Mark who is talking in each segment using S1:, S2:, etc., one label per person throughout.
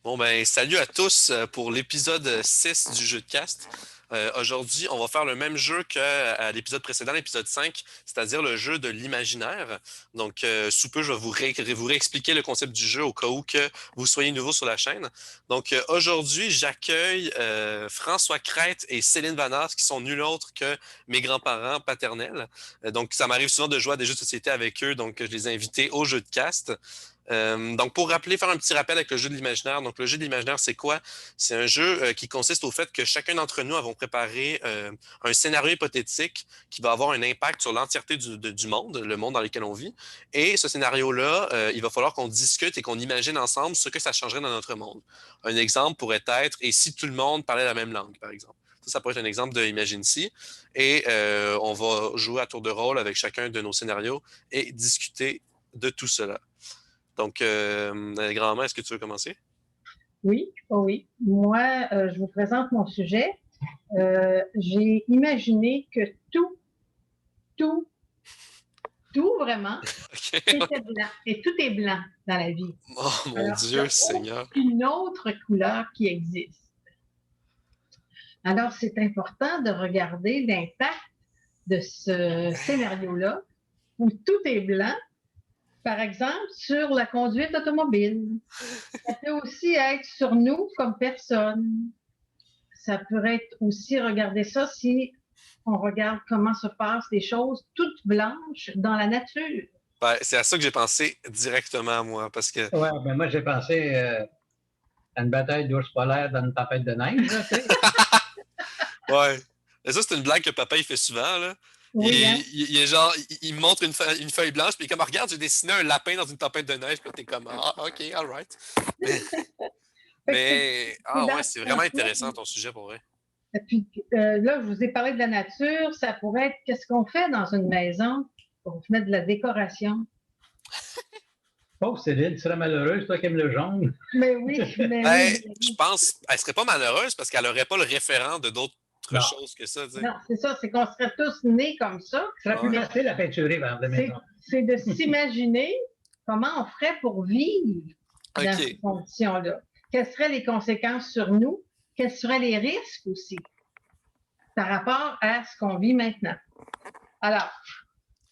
S1: Bon ben salut à tous pour l'épisode 6 du jeu de cast. Aujourd'hui, on va faire le même jeu qu'à l'épisode précédent, l'épisode 5, c'est-à-dire le jeu de l'imaginaire. Donc, sous peu, je vais vous réexpliquer le concept du jeu au cas où que vous soyez nouveau sur la chaîne. Donc, aujourd'hui, j'accueille François Crête et Céline Vanasse, qui sont nul autre que mes grands-parents paternels. Donc, ça m'arrive souvent de jouer à des jeux de société avec eux, donc je les ai invités au jeu de cast. Donc, pour rappeler, faire un petit rappel avec le jeu de l'imaginaire. Donc, le jeu de l'imaginaire, c'est quoi? C'est un jeu qui consiste au fait que chacun d'entre nous avons préparé un scénario hypothétique qui va avoir un impact sur l'entièreté du monde, le monde dans lequel on vit. Et ce scénario-là, il va falloir qu'on discute et qu'on imagine ensemble ce que ça changerait dans notre monde. Un exemple pourrait être, et si tout le monde parlait la même langue, par exemple. Ça pourrait être un exemple de Imagine-si. Et on va jouer à tour de rôle avec chacun de nos scénarios et discuter de tout cela. Donc, grand-mère, est-ce que tu veux commencer?
S2: Oui, oh oui. Moi, je vous présente mon sujet. J'ai imaginé que tout, tout vraiment
S1: OK.
S2: était blanc. Et tout est blanc dans la vie.
S1: Oh mon
S2: Alors, il n'y
S1: Dieu,
S2: a
S1: Seigneur.
S2: aucune autre couleur qui existe. Alors, c'est important de regarder l'impact de ce scénario-là où tout est blanc, par exemple, sur la conduite automobile. Ça peut aussi être sur nous comme personne. Ça pourrait être aussi regarder ça si on regarde comment se passent les choses toutes blanches dans la nature.
S1: Ben, c'est à ça que j'ai pensé directement, moi, parce que,
S3: Ouais, ben moi, j'ai pensé à une bataille d'ours polaires dans une tempête de neige, là, tu sais.
S1: ouais. Et ça, c'est une blague que papa, il fait souvent, là.
S2: Oui, hein?
S1: Il est genre, il me montre une feuille blanche, puis il est comme, regarde, j'ai dessiné un lapin dans une tempête de neige, puis t'es comme, ah, ok, alright. Mais,
S2: Fait que c'est
S1: ah
S2: dans
S1: ouais,
S2: ce
S1: c'est vraiment
S2: sens-là.
S1: intéressant ton sujet pour vrai.
S2: Et puis là, je vous ai parlé de la nature. Ça pourrait être qu'est-ce qu'on fait dans une maison pour mettre de la décoration.
S3: Pauvre Céline, tu serais malheureuse, toi qui aimes le jaune.
S2: Mais oui, mais oui,
S1: Ben,
S2: mais
S1: je
S2: oui.
S1: pense, elle serait pas malheureuse parce qu'elle aurait pas le référent de d'autres
S3: Non,
S1: choses que ça, tu sais.
S2: Non, c'est ça, c'est qu'on serait tous nés comme ça.
S3: ce serait plus
S1: Ouais.
S3: facile à peinturer vers la
S2: C'est,
S3: maison.
S2: c'est de s'imaginer comment on ferait pour vivre dans ces
S1: OK.
S2: conditions-là. Quelles seraient les conséquences sur nous? Quels seraient les risques aussi par rapport à ce qu'on vit maintenant? Alors,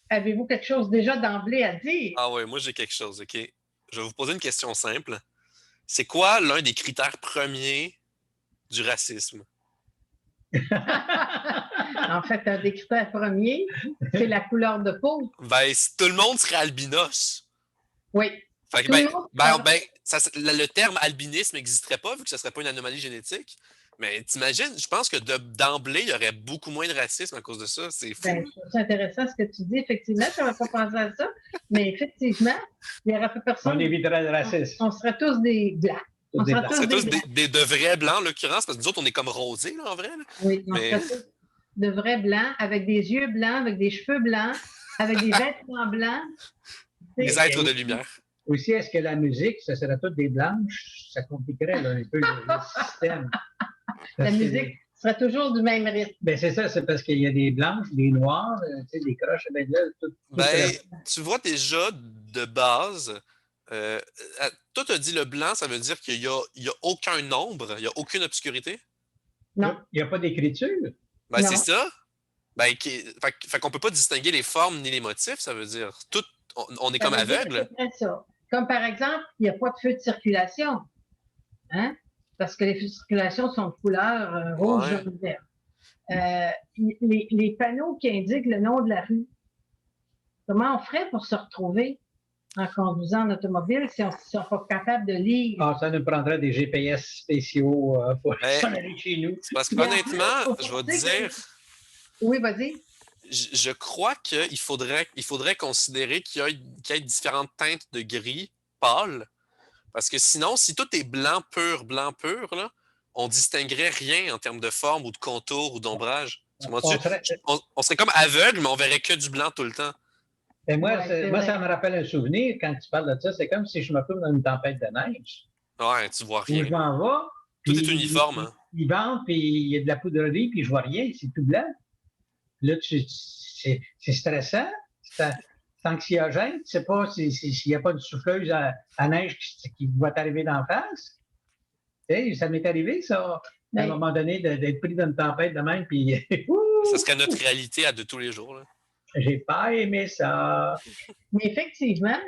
S2: avez-vous quelque chose déjà d'emblée à dire?
S1: Ah ouais, moi j'ai quelque chose, OK? Je vais vous poser une question simple. C'est quoi l'un des critères premiers du racisme?
S2: En fait, un des critères premiers, c'est la couleur de peau.
S1: Ben, si tout le monde serait albinos.
S2: Oui.
S1: Fait que,
S2: Tout le monde serait...
S1: le terme albinisme n'existerait pas vu que ce serait pas une anomalie génétique. Mais t'imagines, je pense que d'emblée, il y aurait beaucoup moins de racisme à cause de ça. C'est fou.
S2: Ben, c'est intéressant ce que tu dis. Effectivement, je n'avais pas pensé à ça. Mais effectivement, il n'y aurait pas
S3: On
S2: personne.
S3: éviterait le racisme.
S2: On serait tous des blancs.
S3: Tous
S2: On
S3: des
S2: serait
S3: blancs.
S1: On serait
S2: tous des
S1: tous
S2: blancs.
S1: de vrais blancs, en l'occurrence, parce que nous autres, on est comme rosés, là, en vrai. Là.
S2: Oui, on
S1: Mais
S2: serait tous de vrais blancs, avec des yeux blancs, avec des cheveux blancs, avec des vêtements blancs.
S1: des
S2: C'est-
S3: Et
S1: êtres de
S3: aussi,
S1: lumière.
S3: aussi, est-ce que la musique, ça serait toutes des blanches? Ça compliquerait là, un peu le système.
S2: La
S3: Parce que-
S2: musique serait toujours du même rythme.
S3: Ben c'est ça, c'est parce qu'il y a des blanches, des noires, tu sais, des croches, ben là, tout
S1: Ben,
S3: serait...
S1: tu vois déjà de base, euh, toi, tu as dit le blanc, ça veut dire il y a aucun nombre, il n'y a aucune obscurité.
S2: Non,
S3: Il n'y a pas d'écriture.
S1: Ben, c'est
S2: non.
S1: ça. Ben, fait qu'on peut pas distinguer les formes ni les motifs, ça veut dire. Tout, on est
S2: Ça
S1: comme
S2: veut dire à
S1: aveugle.
S2: peu près ça. Comme par exemple, il n'y a pas de feu de circulation. Hein? Parce que les feux de circulation sont de couleur rouge,
S1: Ouais.
S2: jaune, vert. Les panneaux qui indiquent le nom de la rue, comment on ferait pour se retrouver en conduisant en automobile si on ne sont pas capable de lire?
S3: Ah, ça nous prendrait des GPS spéciaux pour
S1: Ben,
S3: s'en aller chez nous.
S1: c'est parce
S2: Puis en plus,
S1: qu'honnêtement,
S2: faut
S1: je vais te
S2: penser que...
S1: dire,
S2: Oui, vas-y.
S1: je crois il faudrait considérer qu'il y ait différentes teintes de gris pâle. Parce que sinon, si tout est blanc pur, là, on distinguerait rien en termes de forme ou de contour ou d'ombrage. Tu comprends-tu?
S3: On serait,
S1: On serait comme aveugle, mais on verrait que du blanc tout le temps.
S3: et moi,
S2: Ouais, c'est
S3: moi,
S2: vrai.
S3: ça me rappelle un souvenir quand tu parles de ça. C'est comme si je me trouve dans une tempête de neige
S1: Ouais, tu vois
S3: où
S1: rien.
S3: je m'en vais,
S1: Tout est
S3: puis
S1: uniforme, hein?
S3: il vente, puis il y a de la poudrerie, puis je vois rien, c'est tout blanc. Là, c'est stressant, c'est anxiogène. Tu sais pas s'il n'y a pas de souffleuse à neige qui va t'arriver d'en face. Hey, ça m'est arrivé, ça, à un
S2: Oui.
S3: moment donné, d'être pris dans une tempête de même, puis
S1: Ça serait notre réalité à de tous les jours. Là.
S3: j'ai pas aimé ça.
S2: Mais effectivement,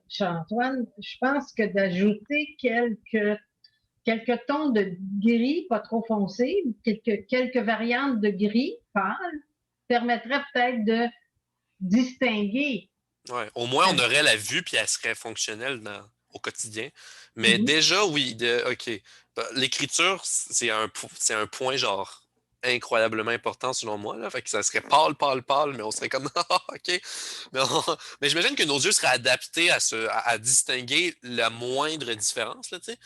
S2: Charles-Antoine, je pense que d'ajouter quelques tons de gris, pas trop foncé, quelques variantes de gris pâle, permettrait peut-être de distinguer.
S1: Ouais. Au moins, on aurait la vue, puis elle serait fonctionnelle au quotidien. Mais déjà, oui, OK. L'écriture, c'est un point genre incroyablement important selon moi. Là. Fait que ça serait pâle, pâle, pâle, mais on serait comme ah, OK. Mais j'imagine que nos yeux seraient adaptés à distinguer la moindre différence, là, tu sais.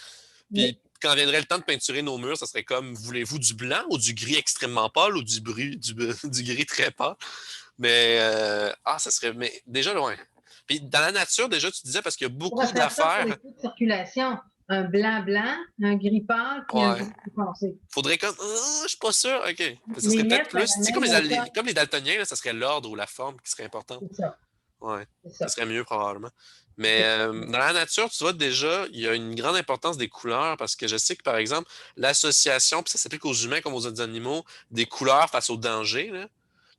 S1: Puis
S2: Oui.
S1: quand viendrait le temps de peinturer nos murs, ça serait comme voulez-vous du blanc ou du gris extrêmement pâle ou du gris très pâle? Mais ça serait. Mais déjà loin. Puis dans la nature, déjà, tu disais parce qu'il y a
S2: On pourrait
S1: beaucoup
S2: faire ça pour les
S1: d'affaires.
S2: coups de circulation. Un blanc-blanc, un gris pâle, puis un
S1: Ouais.
S2: gris plus foncé.
S1: Faudrait comme. Je suis pas sûr. OK. Ça
S2: Les
S1: serait peut-être
S2: mettre à
S1: plus.
S2: la
S1: Tu sais,
S2: même hauteur.
S1: comme les daltoniens, là, ça serait l'ordre ou la forme qui serait importante.
S2: C'est ça.
S1: Ouais.
S2: C'est
S1: Ça
S2: ça.
S1: serait mieux probablement. Mais dans la nature, tu vois déjà, il y a une grande importance des couleurs parce que je sais que, par exemple, l'association, puis ça s'applique aux humains comme aux autres animaux, des couleurs face au danger. Là.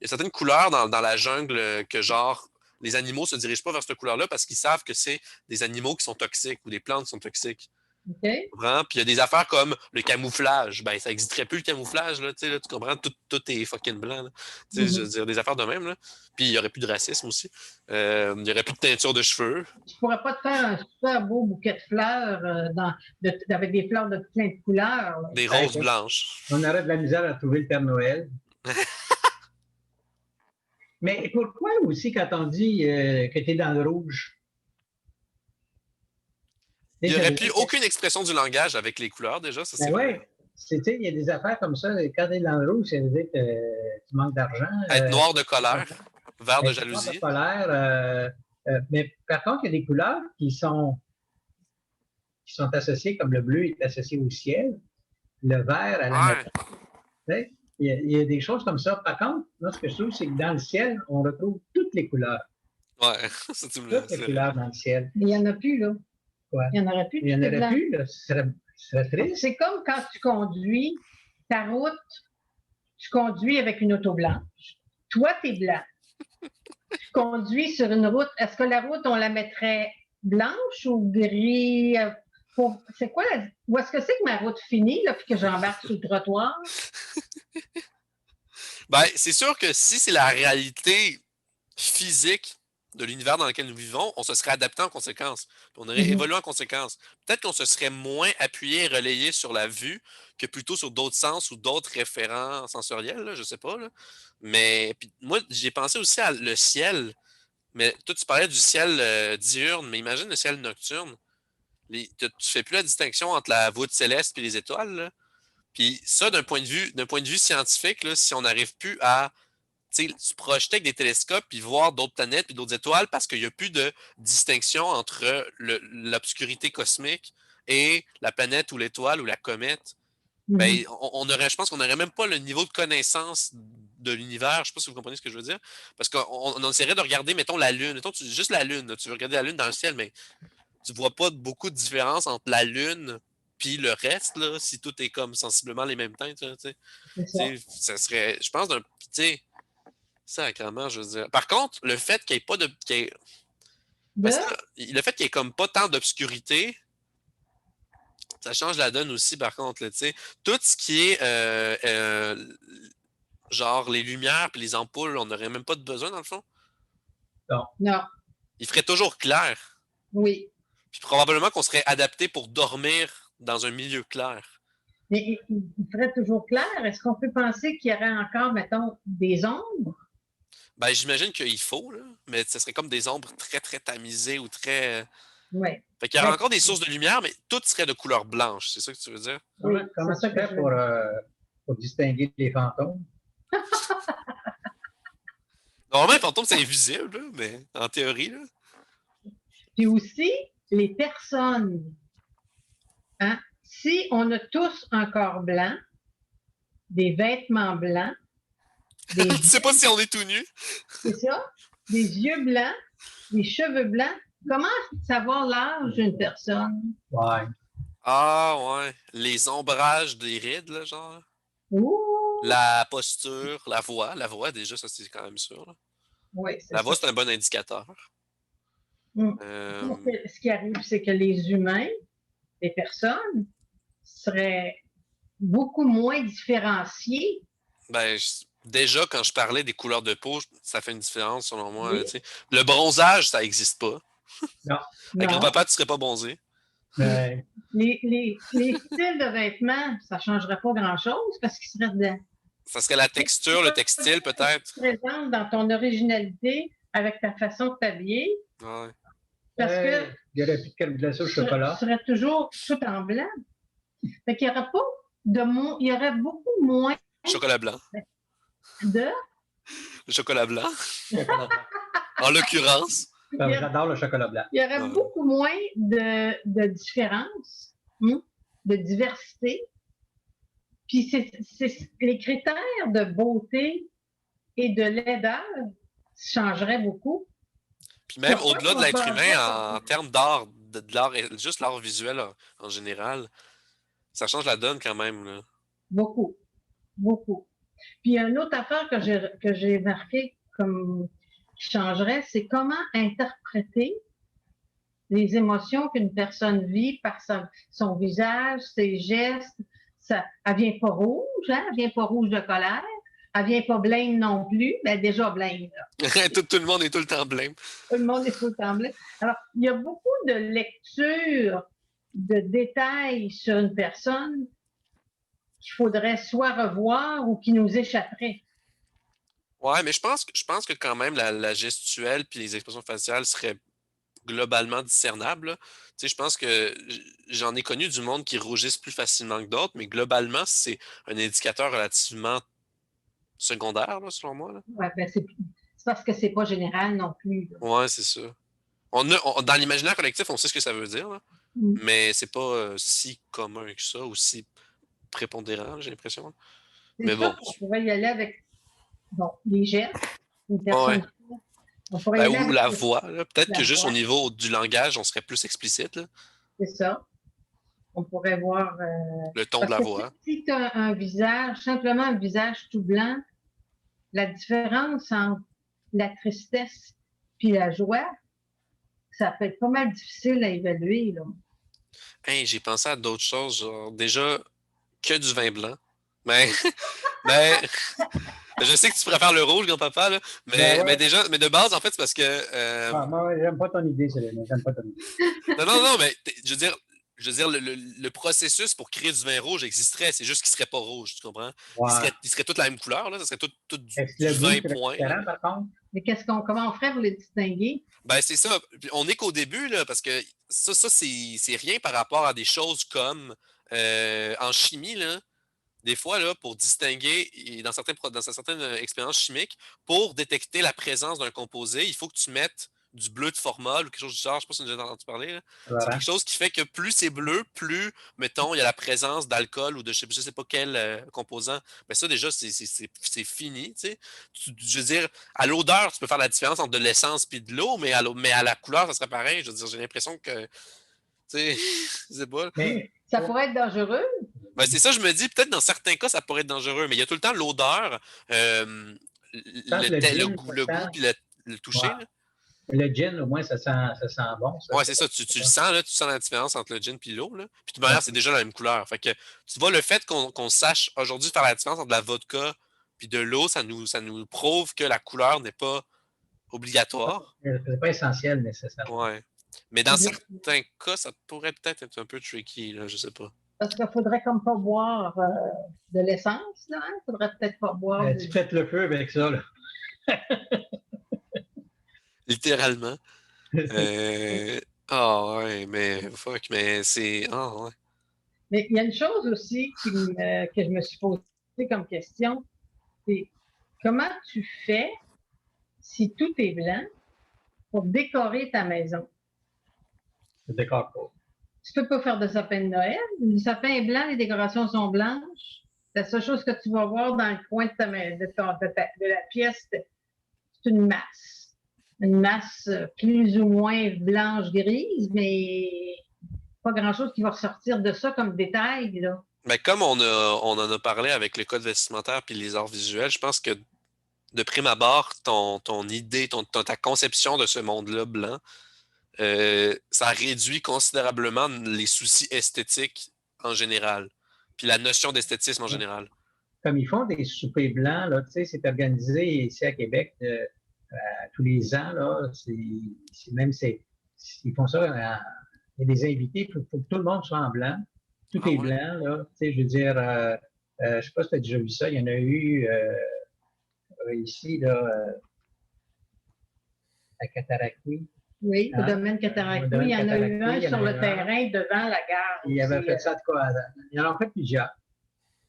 S1: Il y a certaines couleurs dans la jungle que, genre, les animaux se dirigent pas vers cette couleur-là parce qu'ils savent que c'est des animaux qui sont toxiques ou des plantes qui sont toxiques.
S2: OK?
S1: Comprends? Puis il y a des affaires comme le camouflage. Ben, ça n'existerait plus le camouflage, là, tu comprends? Tout est fucking blanc. Là. Je veux dire, des affaires de même. Là. Puis il n'y aurait plus de racisme aussi. Il n'y aurait plus de teinture de cheveux.
S2: Tu ne pourrais pas te faire un super beau bouquet de fleurs avec des fleurs de plein de couleurs. Là.
S1: Des roses blanches.
S3: On aurait de la misère à trouver le Père Noël. Mais pourquoi aussi, quand on dit que tu es dans le rouge?
S1: Il n'y aurait plus aucune expression du langage avec les couleurs, déjà. Ça, c'est
S3: oui, il y a des affaires comme ça. Quand tu es dans le rouge, ça veut dire que tu manques d'argent.
S1: Être noir de colère, vert de
S3: Noir
S1: jalousie.
S3: de colère. Mais par contre, il y a des couleurs qui sont associées, comme le bleu est associé au ciel, le vert à la nature. Il y a des choses comme ça. Par contre, moi, ce que je trouve, c'est que dans le ciel, on retrouve toutes les couleurs.
S1: Ouais, ça, tu me l'as.
S3: Toutes les couleurs dans le ciel.
S2: Mais il n'y en a plus, là.
S3: Ouais.
S2: Il n'y en aurait plus.
S3: Il n'y en aurait plus, là. Ce serait triste.
S2: C'est comme quand tu conduis ta route, tu conduis avec une auto blanche. Toi, tu es blanc. Tu conduis sur une route. Est-ce que la route, on la mettrait blanche ou gris? C'est quoi Où est-ce que c'est que ma route finit, là, puis que j'embarque sur le trottoir?
S1: Ben, c'est sûr que si c'est la réalité physique de l'univers dans lequel nous vivons, on se serait adapté en conséquence. Puis on aurait évolué en conséquence. Peut-être qu'on se serait moins appuyé et relayé sur la vue que plutôt sur d'autres sens ou d'autres référents sensoriels, là, je sais pas. Là. Mais puis, moi, j'ai pensé aussi à le ciel. Mais toi, tu parlais du ciel diurne, mais imagine le ciel nocturne. Tu fais plus la distinction entre la voûte céleste et les étoiles. Là. Puis ça, d'un point de vue scientifique, là, si on n'arrive plus à se projeter avec des télescopes puis voir d'autres planètes et d'autres étoiles parce qu'il n'y a plus de distinction entre l'obscurité cosmique et la planète ou l'étoile ou la comète, ben, je pense qu'on n'aurait même pas le niveau de connaissance de l'univers. Je ne sais pas si vous comprenez ce que je veux dire. Parce qu'on essaierait de regarder, mettons, la Lune. Mettons, juste la Lune. Là, tu veux regarder la Lune dans le ciel, mais tu ne vois pas beaucoup de différence entre la Lune puis le reste, là, si tout est comme sensiblement les mêmes teintes. Ça serait, je pense, sacrément, je veux dire. Par contre, le fait qu'il n'y ait pas de. Le fait qu'il n'y ait comme pas tant d'obscurité, ça change la donne aussi, par contre. Là, tout ce qui est genre les lumières et les ampoules, on n'aurait même pas de besoin, dans le fond.
S2: Non.
S1: Il ferait toujours clair.
S2: Oui.
S1: Puis probablement qu'on serait adapté pour dormir dans un milieu clair.
S2: Mais il ferait toujours clair. Est-ce qu'on peut penser qu'il y aurait encore, mettons, des ombres?
S1: Ben, j'imagine qu'il faut, là, mais ce serait comme des ombres très, très tamisées ou très.
S2: Oui.
S1: Fait qu'il y aurait encore des sources de lumière, mais toutes seraient de couleur blanche. C'est ça que tu veux dire?
S2: Oui,
S3: comment ça fait pour distinguer les fantômes?
S1: Normalement, un fantôme, c'est invisible, là, mais en théorie. Là.
S2: Puis aussi, les personnes. Hein? Si on a tous un corps blanc, des vêtements blancs,
S1: Tu sais pas si on est tout nu.
S2: C'est ça, des yeux blancs, des cheveux blancs, comment savoir l'âge d'une personne?
S3: Ouais.
S1: Ah, ouais. Les ombrages des rides, là, genre.
S2: Ouh!
S1: La posture, la voix. La voix, déjà, ça, c'est quand même sûr, là.
S2: Oui, c'est
S1: La voix,
S2: ça.
S1: c'est un bon indicateur.
S2: Mm.
S1: Euh,
S2: Ce qui arrive, c'est que les humains, les personnes, seraient beaucoup moins différenciés.
S1: ben, déjà, quand je parlais des couleurs de peau, ça fait une différence, selon moi, là,
S2: Oui,
S1: tu sais. Le bronzage, ça n'existe pas.
S3: Non.
S1: Avec
S2: non.
S1: grand-papa, tu serais pas bronzé.
S3: Euh,
S2: Les styles de vêtements, ça ne changerait pas grand-chose parce qu'ils seraient dedans.
S1: Ça serait la
S2: Tu
S1: texture, le
S2: peux
S1: textile, peut-être.
S2: être présente dans ton originalité avec ta façon de t'habiller
S1: Ouais.
S2: parce que
S3: il n'y aurait plus de crème glacée au
S2: tu
S3: chocolat.
S2: serais toujours tout en blanc. Fait qu'il y aurait pas il y aurait beaucoup moins
S1: Chocolat blanc.
S2: de,
S1: Le chocolat blanc,
S3: Chocolat blanc.
S1: en l'occurrence.
S2: il y aurait,
S3: J'adore le chocolat blanc.
S2: il y aurait
S1: Ouais.
S2: beaucoup moins de différence, de diversité. Puis les critères de beauté et de laideur changeraient beaucoup.
S1: Puis même
S2: Pourquoi
S1: au-delà de
S2: on
S1: l'être
S2: parle pas
S1: humain, en termes d'art, de l'art, juste l'art visuel en général, ça change la donne quand même, là.
S2: beaucoup, beaucoup. Puis une autre affaire que j'ai marqué comme qui changerait, c'est comment interpréter les émotions qu'une personne vit par son visage, ses gestes. Elle vient pas rouge, hein? Elle vient pas rouge de colère. Elle vient pas blême non plus. Ben déjà blême, là.
S1: Tout le monde est tout le temps blême.
S2: Tout le monde est tout le temps blême. Alors, il y a beaucoup de lectures, de détails sur une personne qu'il faudrait soit revoir ou qui nous échapperaient.
S1: Ouais, mais je pense que quand même la gestuelle puis les expressions faciales seraient globalement discernables, là. Tu sais, je pense que j'en ai connu du monde qui rougissent plus facilement que d'autres, mais globalement, c'est un indicateur relativement secondaire, là, selon moi, là.
S2: Ouais, ben c'est parce que c'est pas général non plus.
S1: Ouais, c'est ça. Dans l'imaginaire collectif, on sait ce que ça veut dire, là, mais c'est pas si commun que ça, ou si prépondérant, j'ai l'impression.
S2: C'est
S1: Mais
S2: sûr
S1: bon.
S2: qu'on pourrait y aller avec les gestes. Une
S1: Ouais.
S2: personne, on pourrait y
S1: Ben,
S2: aller
S1: ou
S2: avec
S1: la voix, là. Peut-être que
S2: la
S1: juste au
S2: voix,
S1: niveau du langage, on serait plus explicite, là.
S2: c'est ça. On pourrait voir.
S1: Le ton de
S2: Parce
S1: la
S2: que
S1: voix.
S2: si tu as un visage, simplement un visage tout blanc, la différence entre la tristesse puis la joie, ça peut être pas mal difficile à évaluer. Là.
S1: Hey, j'ai pensé à d'autres choses, genre, déjà, que du vin blanc. Mais, mais, je sais que tu préfères le rouge, grand-papa, là.
S3: Ben
S1: Mais
S3: ouais.
S1: déjà, mais de base, en fait, c'est parce que,
S3: Ah, moi, j'aime pas ton idée, Céline. J'aime pas ton idée.
S1: non, non, non, mais, je veux dire, le processus pour créer du vin rouge existerait, c'est juste qu'il serait pas rouge, tu comprends? Il
S3: Ouais.
S1: serait, il serait toute la même couleur, là. Ça serait tout
S3: Est-ce que
S1: du
S3: le goût
S1: vin
S3: serait
S1: point, là.
S3: différent, par contre?
S2: Mais comment on ferait pour les distinguer?
S1: Ben, c'est ça. Puis on est qu'au début, là, parce que ça c'est rien par rapport à des choses comme en chimie, là. Des fois, là, pour distinguer, et dans certaines expériences chimiques, pour détecter la présence d'un composé, il faut que tu mettes du bleu de formol ou quelque chose du genre. Je ne sais pas si tu as déjà entendu parler, là. C'est
S3: Voilà.
S1: quelque chose qui fait que plus c'est bleu, plus, mettons, il y a la présence d'alcool ou de je sais pas quel composant. Mais ça, déjà, c'est fini, tu sais. Je veux dire, à l'odeur, tu peux faire la différence entre de l'essence et de l'eau, mais à la couleur, ça serait pareil. Je veux dire, j'ai l'impression que, tu sais, je sais pas.
S3: Mais,
S2: Ça
S3: oh,
S2: pourrait être dangereux.
S1: Ben, c'est ça, je me dis, peut-être dans certains cas, ça pourrait être dangereux, mais il y a tout le temps l'odeur, euh,
S3: quand le gin,
S1: le
S3: ça
S1: goût,
S3: sent,
S1: puis le toucher,
S3: ouais.
S1: là.
S3: Le gin, au moins, ça sent bon. Ça,
S1: Ouais,
S3: c'est
S1: c'est
S3: pas
S1: ça, tu le sens, là, tu sens la différence entre le gin et l'eau, là. Puis de toute manière, c'est
S3: ça.
S1: déjà la même couleur. Fait que, tu vois, le fait qu'on sache aujourd'hui faire la différence entre la vodka puis de l'eau, ça nous prouve que la couleur n'est pas obligatoire.
S3: C'est pas essentiel, nécessairement.
S1: Ouais. Mais dans certains cas, ça pourrait peut-être être un peu tricky, là, je sais pas.
S2: Parce qu'il faudrait comme pas boire de l'essence, là. Hein? Faudrait peut-être pas boire
S3: Tu pètes le feu avec ça, là.
S1: Littéralement. Euh... Ah ouais, mais fuck, mais c'est. Ah ouais.
S2: Mais il y a une chose aussi que je me suis posée comme question, c'est comment tu fais si tout est blanc pour décorer ta maison?
S3: Je décore pas.
S2: Tu peux pas faire de sapin de Noël. Le sapin est blanc, les décorations sont blanches. La seule chose que tu vas voir dans le coin de la pièce, c'est une masse. Une masse plus ou moins blanche-grise, mais pas grand-chose qui va ressortir de ça comme détail, là.
S1: Mais comme on en a parlé avec le code vestimentaire puis les arts visuels, je pense que de prime abord, ton idée, ta conception de ce monde-là blanc, ça réduit considérablement les soucis esthétiques en général, puis la notion d'esthétisme en général.
S3: Comme ils font des soupers blancs, là, tu sais, c'est organisé ici à Québec tous les ans, là, ils font ça, il y a des invités, il faut que tout le monde soit en blanc, tout est blanc, là, tu sais, je veux dire, je sais pas si tu as déjà vu ça, il y en a eu ici, là, à Cataraqui.
S2: Oui, au domaine Cataraqui, il y en a eu un sur le terrain devant la gare.
S3: Il avait fait ça, de quoi? Il en a fait plusieurs.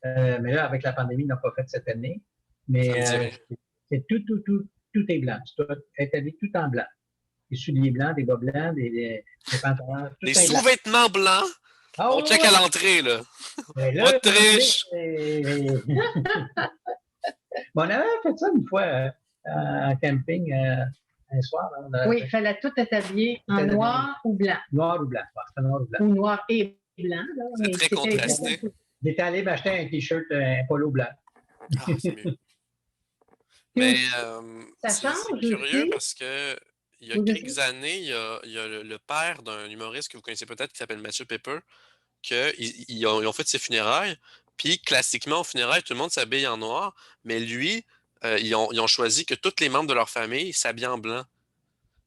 S3: Mais là, avec la pandémie, ils n'ont pas fait cette année. Mais c'est tout est blanc. Tu dois être habillé tout en blanc. Des souliers blancs, des bas blancs, des pantalons.
S1: Des sous-vêtements blancs?
S3: Oh,
S1: on check à l'entrée, là. Pas de triche!
S3: On avait fait ça une fois en camping un soir.
S2: Oui, il fallait tout être habillé en noir ou blanc.
S3: Noir ou blanc. C'était noir ou blanc.
S2: Ou noir et blanc.
S1: C'est très contrasté.
S3: J'étais allé m'acheter un t-shirt, un polo blanc.
S1: Ah, c'est mieux. Mais
S2: c'est
S1: curieux
S2: aussi.
S1: parce que il y a quelques années, il y a le père d'un humoriste que vous connaissez peut-être qui s'appelle Mathieu Pepper, qu'ils ont fait ses funérailles. Puis classiquement, aux funérailles, tout le monde s'habille en noir, mais lui, ils ont choisi que tous les membres de leur famille s'habillent en blanc.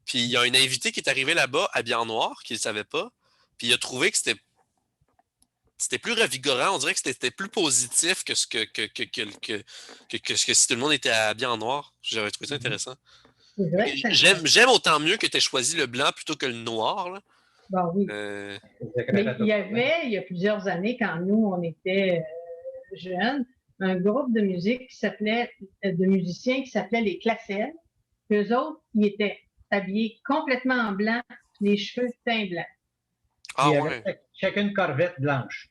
S1: Puis il y a un invité qui est arrivé là-bas habillé en noir, qu'il ne savait pas. Puis il a trouvé que c'était plus revigorant, on dirait que c'était plus positif que ce que si tout le monde était habillé en noir. J'avais trouvé ça intéressant. J'aime autant mieux que tu aies choisi le blanc plutôt que le noir. Là.
S2: Ben oui. Mais il y a plusieurs années, quand nous, on était jeunes, un groupe de musique de musiciens qui s'appelait les Classelles. Eux autres, ils étaient habillés complètement en blanc, les cheveux teints blancs.
S1: Ah ouais.
S3: Chacune corvette blanche.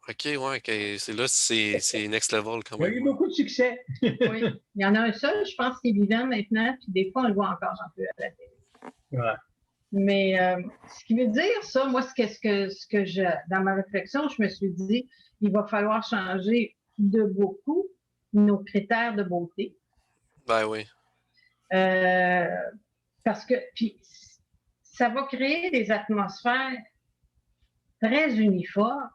S1: OK, ouais, c'est next level quand même.
S3: Il y a eu beaucoup de succès.
S2: Oui. Il y en a un seul, je pense, qui est vivant maintenant, puis des fois, on le voit encore un peu à la télé.
S3: Ouais.
S2: Mais ce qui veut dire, ça, moi, dans ma réflexion, je me suis dit, il va falloir changer de beaucoup nos critères de beauté.
S1: Ben oui.
S2: Parce que, puis, ça va créer des atmosphères très uniformes.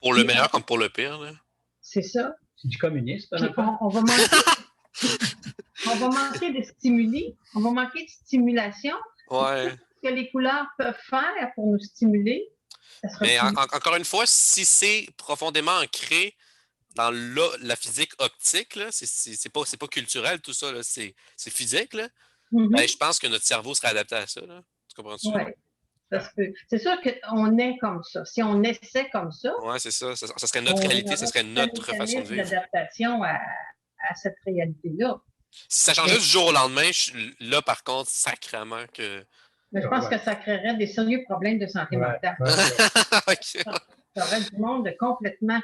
S1: Pour le meilleur comme pour le pire. Là.
S2: C'est ça.
S3: C'est du communisme.
S2: On va manquer de stimuli, on va manquer de stimulation.
S1: Ouais.
S2: Ce que les couleurs peuvent faire pour nous stimuler.
S1: Mais encore une fois, si c'est profondément ancré dans la physique optique, là, c'est pas culturel tout ça, là, c'est physique, là, ben, je pense que notre cerveau serait adapté à ça. Là. Tu comprends-tu?
S2: Oui. C'est sûr qu'on est comme ça. Si on essaie comme ça.
S1: Oui, c'est ça. Ça serait notre réalité, ça serait notre façon de vivre.
S2: L'adaptation à cette réalité-là.
S1: Si ça changeait du jour au lendemain, là, par contre, sacrément que.
S2: Mais je pense que ça créerait des sérieux problèmes de santé mentale.
S1: Okay.
S2: Ça aurait du monde complètement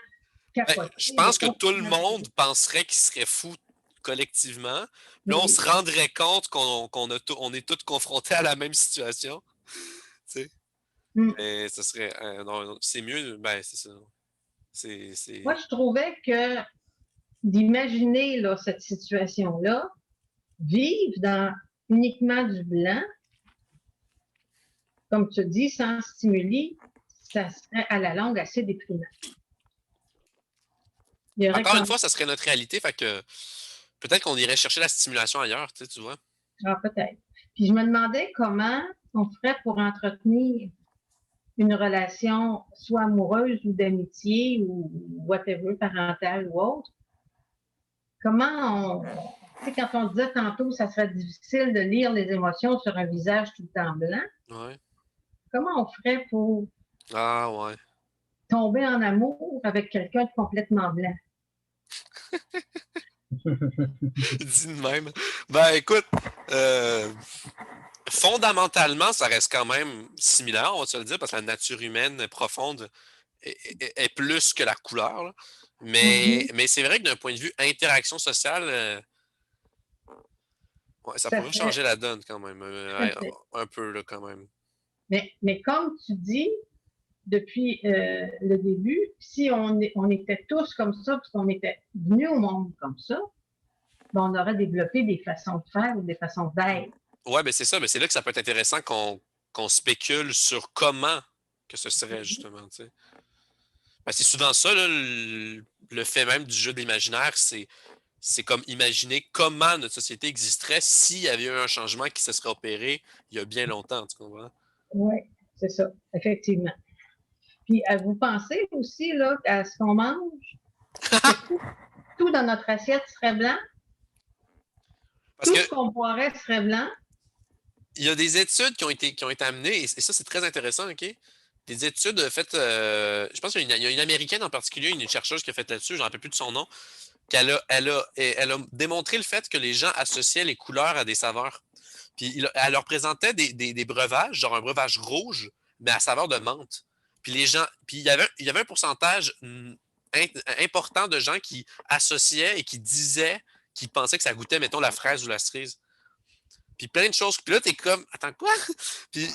S2: capoté.
S1: Je pense que tout le monde penserait qu'il serait fou collectivement. Là, on se rendrait compte qu'on est tous confrontés à la même situation. Tu sais? Mais ce serait. Non, c'est mieux. Ben, c'est ça.
S2: Moi, je trouvais que d'imaginer là, cette situation-là, vivre dans uniquement du blanc, comme tu dis, sans stimuli, ça serait à la longue assez déprimant.
S1: Encore une fois, ça serait notre réalité, fait que peut-être qu'on irait chercher la stimulation ailleurs, tu vois.
S2: Ah, peut-être. Puis je me demandais comment on ferait pour entretenir une relation soit amoureuse ou d'amitié ou whatever, parentale ou autre. Comment tu sais, quand on disait tantôt ça serait difficile de lire les émotions sur un visage tout le temps blanc,
S1: ouais.
S2: Comment on ferait pour tomber en amour avec quelqu'un de complètement blanc?
S1: Dis de même. Ben écoute, fondamentalement, ça reste quand même similaire, on va se le dire, parce que la nature humaine profonde est plus que la couleur. Là. Mais c'est vrai que d'un point de vue interaction sociale, ça pourrait changer la donne quand même. Un peu, là, quand même.
S2: Mais comme tu dis, depuis le début, si on était tous comme ça, puis qu'on était venus au monde comme ça, ben, on aurait développé des façons de faire ou des façons d'être.
S1: Ouais, ben c'est ça, mais c'est là que ça peut être intéressant qu'on spécule sur comment que ce serait, justement, tu sais. Ben, c'est souvent ça, là, le fait même du jeu de l'imaginaire, c'est comme imaginer comment notre société existerait s'il y avait eu un changement qui se serait opéré il y a bien longtemps, tu comprends?
S2: Oui, c'est ça, effectivement. Puis, vous pensez aussi là, à ce qu'on mange, que tout dans notre assiette serait blanc,
S1: Parce
S2: tout
S1: que
S2: ce qu'on boirait serait blanc.
S1: il y a des études qui ont été amenées, et ça, c'est très intéressant, OK? Des études faites, je pense qu'il y a une Américaine en particulier, une chercheuse qui a fait là-dessus, je ne me rappelle plus de son nom, elle a démontré le fait que les gens associaient les couleurs à des saveurs. Puis elle leur présentait des breuvages, genre un breuvage rouge, mais à saveur de menthe. Puis les gens, puis il y avait un pourcentage important de gens qui associaient et qui disaient qu'ils pensaient que ça goûtait, mettons, la fraise ou la cerise. Puis plein de choses. Puis là, t'es comme, attends, quoi? Puis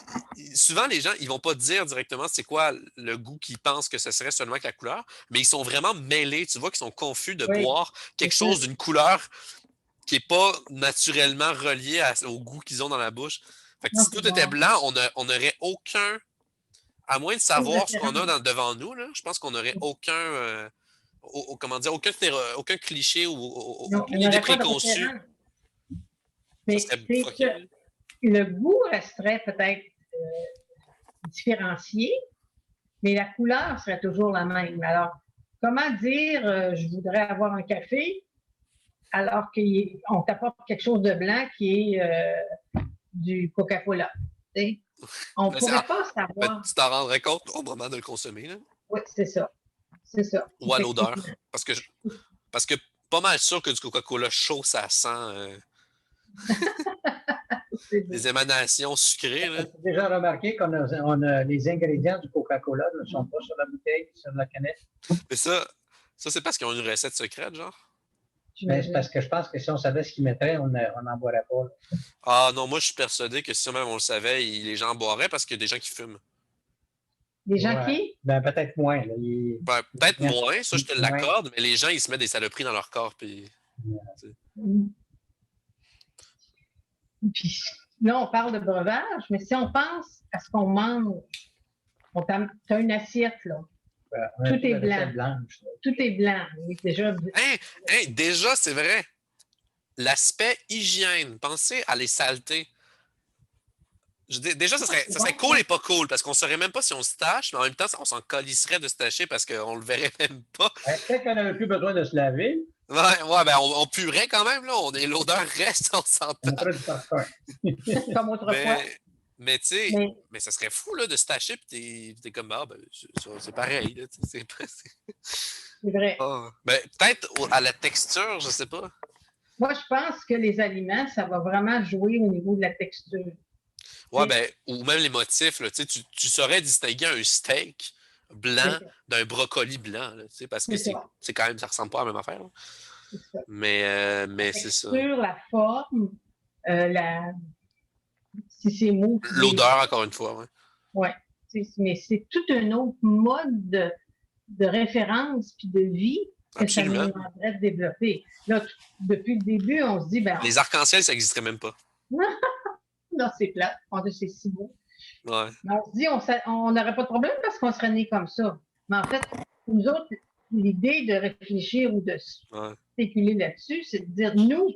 S1: souvent, les gens, ils vont pas dire directement c'est quoi le goût qu'ils pensent que ce serait seulement avec la couleur, mais ils sont vraiment mêlés. Tu vois qu'ils sont confus de
S2: Oui,
S1: boire quelque chose d'une couleur qui n'est pas naturellement relié au goût qu'ils ont dans la bouche. Fait que
S2: non,
S1: si
S2: c'est
S1: tout était
S2: bon.
S1: blanc, on n'aurait aucun, à moins de
S2: Une
S1: savoir ce qu'on a
S2: référence.
S1: devant nous, là, je pense qu'on n'aurait aucun, comment dire, aucun cliché ou
S2: Non, on
S1: aucune idée
S2: n'aurait pas de
S1: préconçue.
S2: référence.
S1: Ça
S2: Mais
S1: serait
S2: c'est
S1: fucké.
S2: que le goût resterait peut-être différencié, mais la couleur serait toujours la même. Alors, comment dire je voudrais avoir un café alors qu'on t'apporte quelque chose de blanc qui est du Coca-Cola? On ne
S1: Ben,
S2: pourrait pas
S1: ben,
S2: savoir.
S1: tu t'en rendrais compte au moment de le consommer, là,
S2: Oui, c'est ça. C'est ça,
S1: ou à
S2: effectivement.
S1: l'odeur. Parce que pas mal sûr que du Coca-Cola chaud, ça sent des émanations sucrées. Là.
S3: As-tu déjà remarqué qu'on a les ingrédients du Coca-Cola ne sont pas sur la bouteille, sur la canette?
S1: Mais ça c'est parce qu'ils ont une recette secrète, genre.
S3: Mais c'est parce que je pense que si on savait ce qu'ils mettraient, on n'en boirait pas. Là.
S1: Ah non, moi je suis persuadé que si même on le savait, les gens boiraient parce qu'il y a des gens qui fument.
S2: Les gens
S3: Ouais.
S2: qui?
S3: Ben, peut-être moins. Là.
S1: Ben, peut-être moins, ça je te
S3: moins.
S1: l'accorde, mais les gens ils se mettent des saloperies dans leur corps. Puis,
S2: Puis là, on parle de breuvage, mais si on pense à ce qu'on mange, tu as une assiette, là. Tout est blanc.
S3: Blanche,
S2: Tout est blanc. Oui, déjà.
S1: déjà, c'est vrai. L'aspect hygiène, pensez à les saletés. Déjà, ça serait cool et pas cool, parce qu'on ne saurait même pas si on se tâche, mais en même temps, on s'en colisserait de se tâcher parce qu'on le verrait même pas.
S3: Peut-être qu'on n'avait plus besoin de se laver.
S1: Ouais, ben on puerait quand même, là. L'odeur reste, on s'entend.
S3: On ferait du parfum.
S2: Comme autrefois.
S1: Mais tu sais,
S2: Mais
S1: mais ça serait fou là, de se tâcher, puis t'es comme, ah, ben, c'est pareil. Là,
S2: c'est vrai.
S1: Ben, peut-être à la texture, je sais pas.
S2: Moi, je pense que les aliments, ça va vraiment jouer au niveau de la texture.
S1: Ouais, ben, ou même les motifs, là, tu saurais distinguer un steak blanc d'un brocoli blanc, là, parce que c'est quand même, ça ressemble pas à la même affaire.
S2: C'est ça.
S1: Mais c'est ça.
S2: La forme, si c'est mou.
S1: L'odeur, encore une fois, ouais.
S2: Ouais. Mais c'est tout un autre mode de référence puis de vie que ça nous demanderait de développer. Là, depuis le début, on se dit, ben.
S1: Les arcs-en-ciel, ça n'existerait même pas.
S2: Non, c'est plat. C'est si beau.
S1: Ouais.
S2: Mais on se dit, on n'aurait pas de problème parce qu'on serait né comme ça. Mais en fait, nous autres, l'idée de réfléchir ou de spéculer là-dessus, c'est de dire, nous,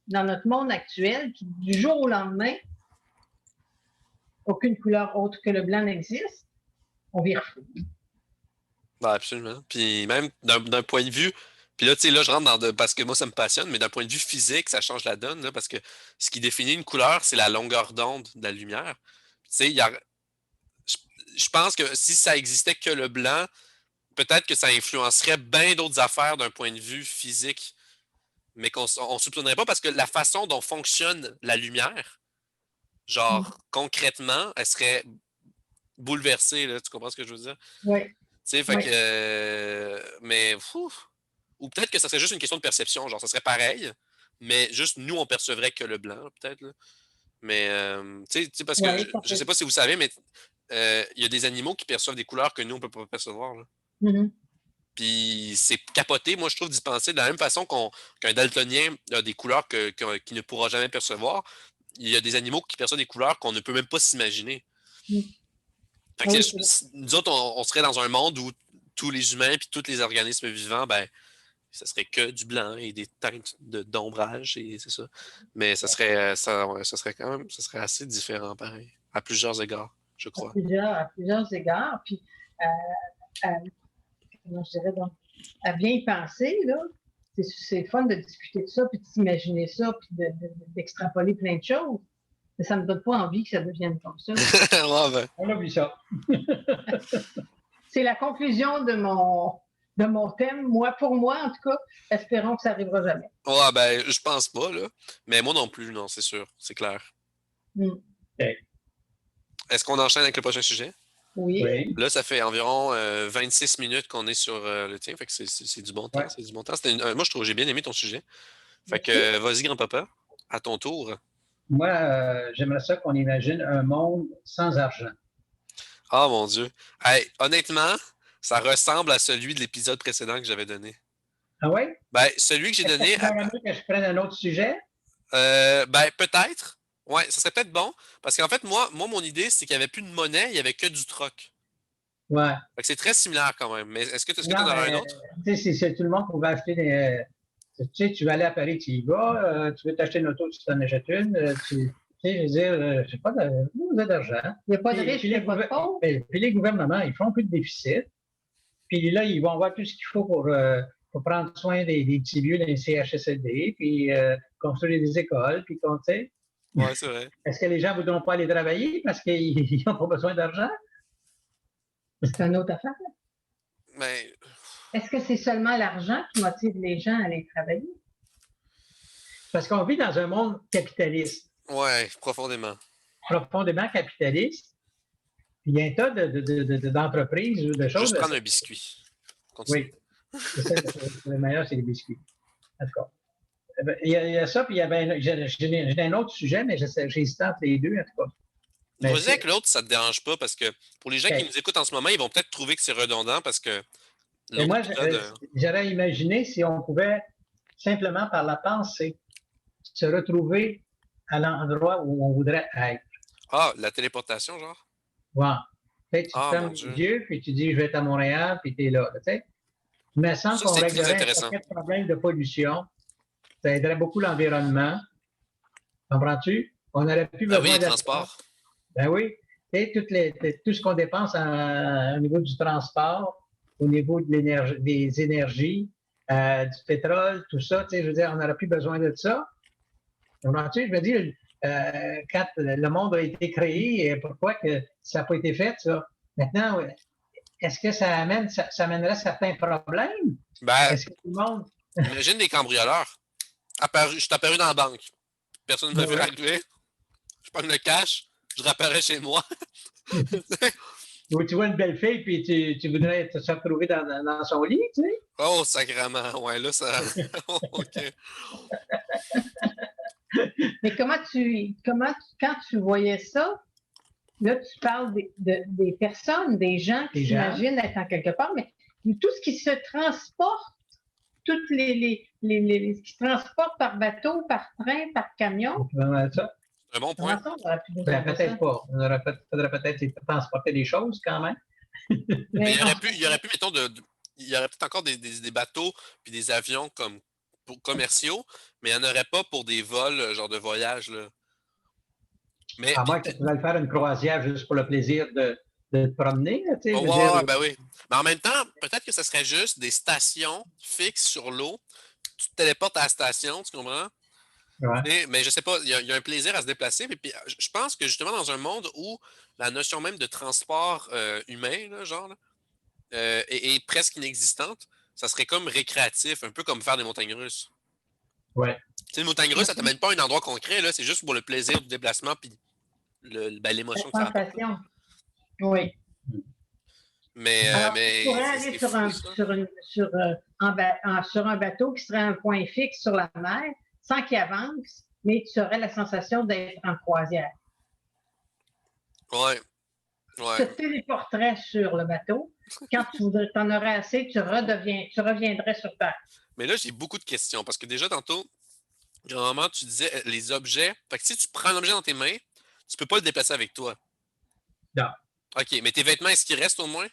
S2: dans notre monde actuel, qui du jour au lendemain, aucune couleur autre que le blanc n'existe, on vire fou.
S1: Ben, absolument. Puis même d'un point de vue, puis là, tu sais, là, je rentre parce que moi, ça me passionne, mais d'un point de vue physique, ça change la donne, là, parce que ce qui définit une couleur, c'est la longueur d'onde de la lumière. Tu sais, je pense que si ça existait que le blanc, peut-être que ça influencerait bien d'autres affaires d'un point de vue physique, mais qu'on ne soupçonnerait pas parce que la façon dont fonctionne la lumière, genre, concrètement, elle serait bouleversée, là, tu comprends ce que je veux dire?
S2: Oui.
S1: Tu sais, fait que. Mais. Ou peut-être que ça serait juste une question de perception. Genre, ça serait pareil, mais juste nous, on percevrait que le blanc, peut-être. Là. Mais, tu sais, parce que
S2: Ouais,
S1: je ne sais pas si vous savez, mais il y a des animaux qui perçoivent des couleurs que nous, on ne peut pas percevoir. Là.
S2: Mhm.
S1: Puis c'est capoté, moi, je trouve, d'y penser. De la même façon qu'un daltonien a des couleurs qu'il ne pourra jamais percevoir, il y a des animaux qui perçoivent des couleurs qu'on ne peut même pas s'imaginer.
S2: Mhm.
S1: Fait
S2: Ah
S1: que
S2: oui, c'est vrai.
S1: nous autres, on serait dans un monde où tous les humains et tous les organismes vivants, ben, ça serait que du blanc et des teintes d'ombrage, et c'est ça. Mais ça serait quand même, ça serait assez différent, pareil, à plusieurs égards, je crois.
S2: À plusieurs égards. Puis, à- comment je dirais donc, à bien y penser, là, c'est fun de discuter de ça, puis de s'imaginer ça, puis d'extrapoler plein de choses. Mais ça ne me donne pas envie que ça devienne comme ça.
S1: Ouais, ben,
S3: On oublie ça.
S2: C'est la conclusion de mon thème. Moi, pour moi, en tout cas, espérons que ça n'arrivera jamais.
S1: ouais, ben, je pense pas, là. Mais moi non plus, non, c'est sûr, c'est clair.
S2: Mm.
S3: OK.
S1: Est-ce qu'on enchaîne avec le prochain sujet?
S2: Oui.
S3: Oui.
S1: Là, ça fait environ 26 minutes qu'on est sur le tien, fait que c'est du bon temps.
S3: Ouais.
S1: C'est du bon temps. Moi, je trouve que j'ai bien aimé ton sujet. Fait que
S2: Merci.
S1: vas-y, grand-papa, à ton tour.
S3: Moi, j'aimerais ça qu'on imagine un monde sans argent.
S1: Ah, mon Dieu. Hey, honnêtement, ça ressemble à celui de l'épisode précédent que j'avais donné.
S3: Ah oui?
S1: Ben, celui que j'ai
S3: Est-ce que
S1: donné,
S3: tu aurais aimé que je prenne un autre sujet?
S1: ben, peut-être. Ouais, ça serait peut-être bon. Parce qu'en fait, moi, mon idée, c'est qu'il n'y avait plus de monnaie, il n'y avait que du troc.
S3: Ouais.
S1: Fait que c'est très similaire quand même. Mais est-ce que tu
S3: Non,
S1: en aurais un
S3: mais
S1: autre?
S3: tu sais, si tout le monde pouvait acheter des. Tu sais, tu veux aller à Paris, tu y vas, tu veux t'acheter une auto, tu t'en achètes une, tu sais, je veux dire, je sais pas, vous avez d'argent.
S2: Il n'y a pas de
S3: Puis,
S2: riches,
S3: puis
S2: il n'y
S3: les
S2: a pas de pauvres.
S3: puis les gouvernements, ils font plus de déficit. Puis là, ils vont avoir tout ce qu'il faut pour prendre soin des petits vieux dans les CHSLD, puis construire des écoles, puis tu sais.
S1: Ouais, c'est vrai.
S3: Est-ce que les gens ne voudront pas aller travailler parce qu'ils n'ont pas besoin d'argent?
S2: C'est une autre affaire.
S1: Mais,
S2: Est-ce que c'est seulement l'argent qui motive les gens à aller travailler?
S3: Parce qu'on vit dans un monde capitaliste,
S1: ouais, profondément.
S3: profondément capitaliste. Puis il y a un tas d'entreprises ou de choses.
S1: Juste prendre un biscuit. Continue.
S3: Oui, c'est ça, le meilleur, c'est les biscuits. En tout cas. Il y a ça, puis il y avait j'ai un autre sujet, mais j'hésite entre les deux, en tout cas. Mais
S1: Vas-y avec l'autre, ça te dérange pas, parce que pour les gens qui
S3: okay.
S1: nous écoutent en ce moment, ils vont peut-être trouver que c'est redondant parce que
S3: Et
S1: l'autre
S3: moi,
S1: épisode.
S3: j'aurais imaginé si on pouvait simplement par la pensée se retrouver à l'endroit où on voudrait être.
S1: Ah, la téléportation, genre?
S3: Wow. Tu
S1: Ah, mon
S3: fermes les
S1: Dieu.
S3: yeux, puis tu dis, je vais être à Montréal, puis tu es là. Tu sais? Il me semble
S1: Ça,
S3: qu'on
S1: c'est très
S3: réglerait un
S1: intéressant.
S3: paquet de problèmes de pollution. Ça aiderait beaucoup l'environnement. Comprends-tu? On n'aurait plus
S1: Ah oui,
S3: besoin
S1: les
S3: d'être.
S1: transports.
S3: Ben oui. Tout ce qu'on dépense au niveau du transport, au niveau de des énergies, du pétrole, tout ça, je veux dire, on n'aurait plus besoin de ça. Comprends-tu? Je veux dire, quand le monde a été créé, pourquoi que ça n'a pas été fait, ça? Maintenant, est-ce que ça amènerait certains problèmes?
S1: Ben,
S3: Est-ce que tout le monde.
S1: imagine des cambrioleurs. Je suis apparu dans la banque. Personne ne m'a
S3: Ben
S1: vu
S3: oui.
S1: arriver. Je prends le cash. Je réapparais chez moi.
S3: Ou tu vois une belle fille, puis tu voudrais se retrouver dans son lit, tu sais?
S1: Oh, sacrément. Ouais, là, ça. OK.
S2: Mais quand tu voyais ça, là, tu parles des personnes, des gens qui s'imaginent être en quelque part, mais tout ce qui se transporte, toutes ce qui se transporte par bateau, par train, par camion.
S3: Ça.
S1: C'est un bon point.
S3: Peut-être pas. On faudrait peut-être transporter des choses quand même.
S1: Mais il y aurait pu, mettons, il y aurait peut-être encore des bateaux puis des avions comme pour commerciaux, mais il n'y en aurait pas pour des vols, genre de voyage, là. Mais,
S3: À moins que tu veuilles faire une croisière juste pour le plaisir de te promener, tu sais.
S1: ouais, ben oui. Mais en même temps, peut-être que ce serait juste des stations fixes sur l'eau. Tu te téléportes à la station, tu comprends?
S3: Ouais.
S1: Mais je sais pas, il y a un plaisir à se déplacer. Puis je pense que justement, dans un monde où la notion même de transport humain, là, genre, là, est presque inexistante, ça serait comme récréatif, un peu comme faire des montagnes russes.
S3: Ouais.
S1: Tu sais, une montagne russe, ça ne t'amène pas à un endroit concret, là, c'est juste pour le plaisir du déplacement puis l'émotion que ça apporte. Là.
S2: Oui. Alors, tu pourrais aller sur un bateau qui serait un point fixe sur la mer, sans qu'il avance, mais tu aurais la sensation d'être en croisière.
S1: Ouais.
S2: Tu te téléporterais sur le bateau. Quand tu en aurais assez, tu reviendrais sur Terre.
S1: Mais là, j'ai beaucoup de questions parce que déjà, tantôt, normalement, tu disais les objets. Fait que si tu prends un objet dans tes mains, tu peux pas le déplacer avec toi.
S3: Non.
S1: OK, mais tes vêtements, est-ce qu'ils restent au moins?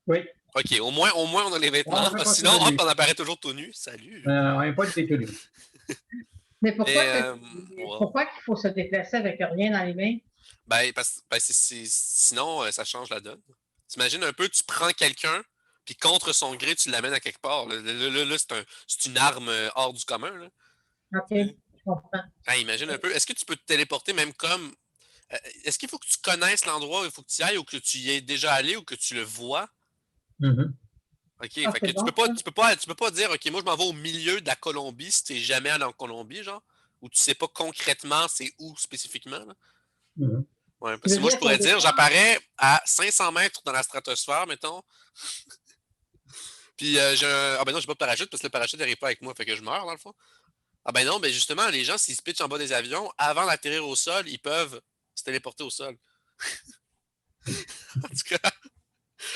S3: Oui.
S1: OK, au moins on a les vêtements.
S3: On
S1: Sinon, hop, on apparaît toujours tout nu. Salut!
S3: on n'est pas du tout nu.
S2: Mais pourquoi,
S1: wow.
S2: pourquoi qu'il faut se déplacer avec rien dans les mains?
S1: Ben, sinon, ça change la donne. T'imagines un peu, tu prends quelqu'un, puis contre son gré, tu l'amènes à quelque part. Là, c'est une arme hors du commun. Là.
S2: OK, je comprends.
S1: Imagine un peu. Est-ce que tu peux te téléporter même comme. Est-ce qu'il faut que tu connaisses l'endroit où il faut que tu y ailles ou que tu y es déjà allé ou que tu le vois?
S3: Mm-hmm.
S1: OK, fait que tu peux pas dire, OK, moi je m'en vais au milieu de la Colombie si tu n'es jamais allé en Colombie, genre, ou tu sais pas concrètement c'est où spécifiquement. Là.
S3: Mm-hmm.
S1: Ouais, parce que moi je pourrais dire, j'apparais à 500 mètres dans la stratosphère, mettons. Puis ah ben non, j'ai pas de parachute parce que le parachute n'arrive pas avec moi, fait que je meurs dans le fond. Ah ben non, ben justement, les gens, s'ils se pitchent en bas des avions, avant d'atterrir au sol, ils peuvent se téléporter au sol. En tout cas,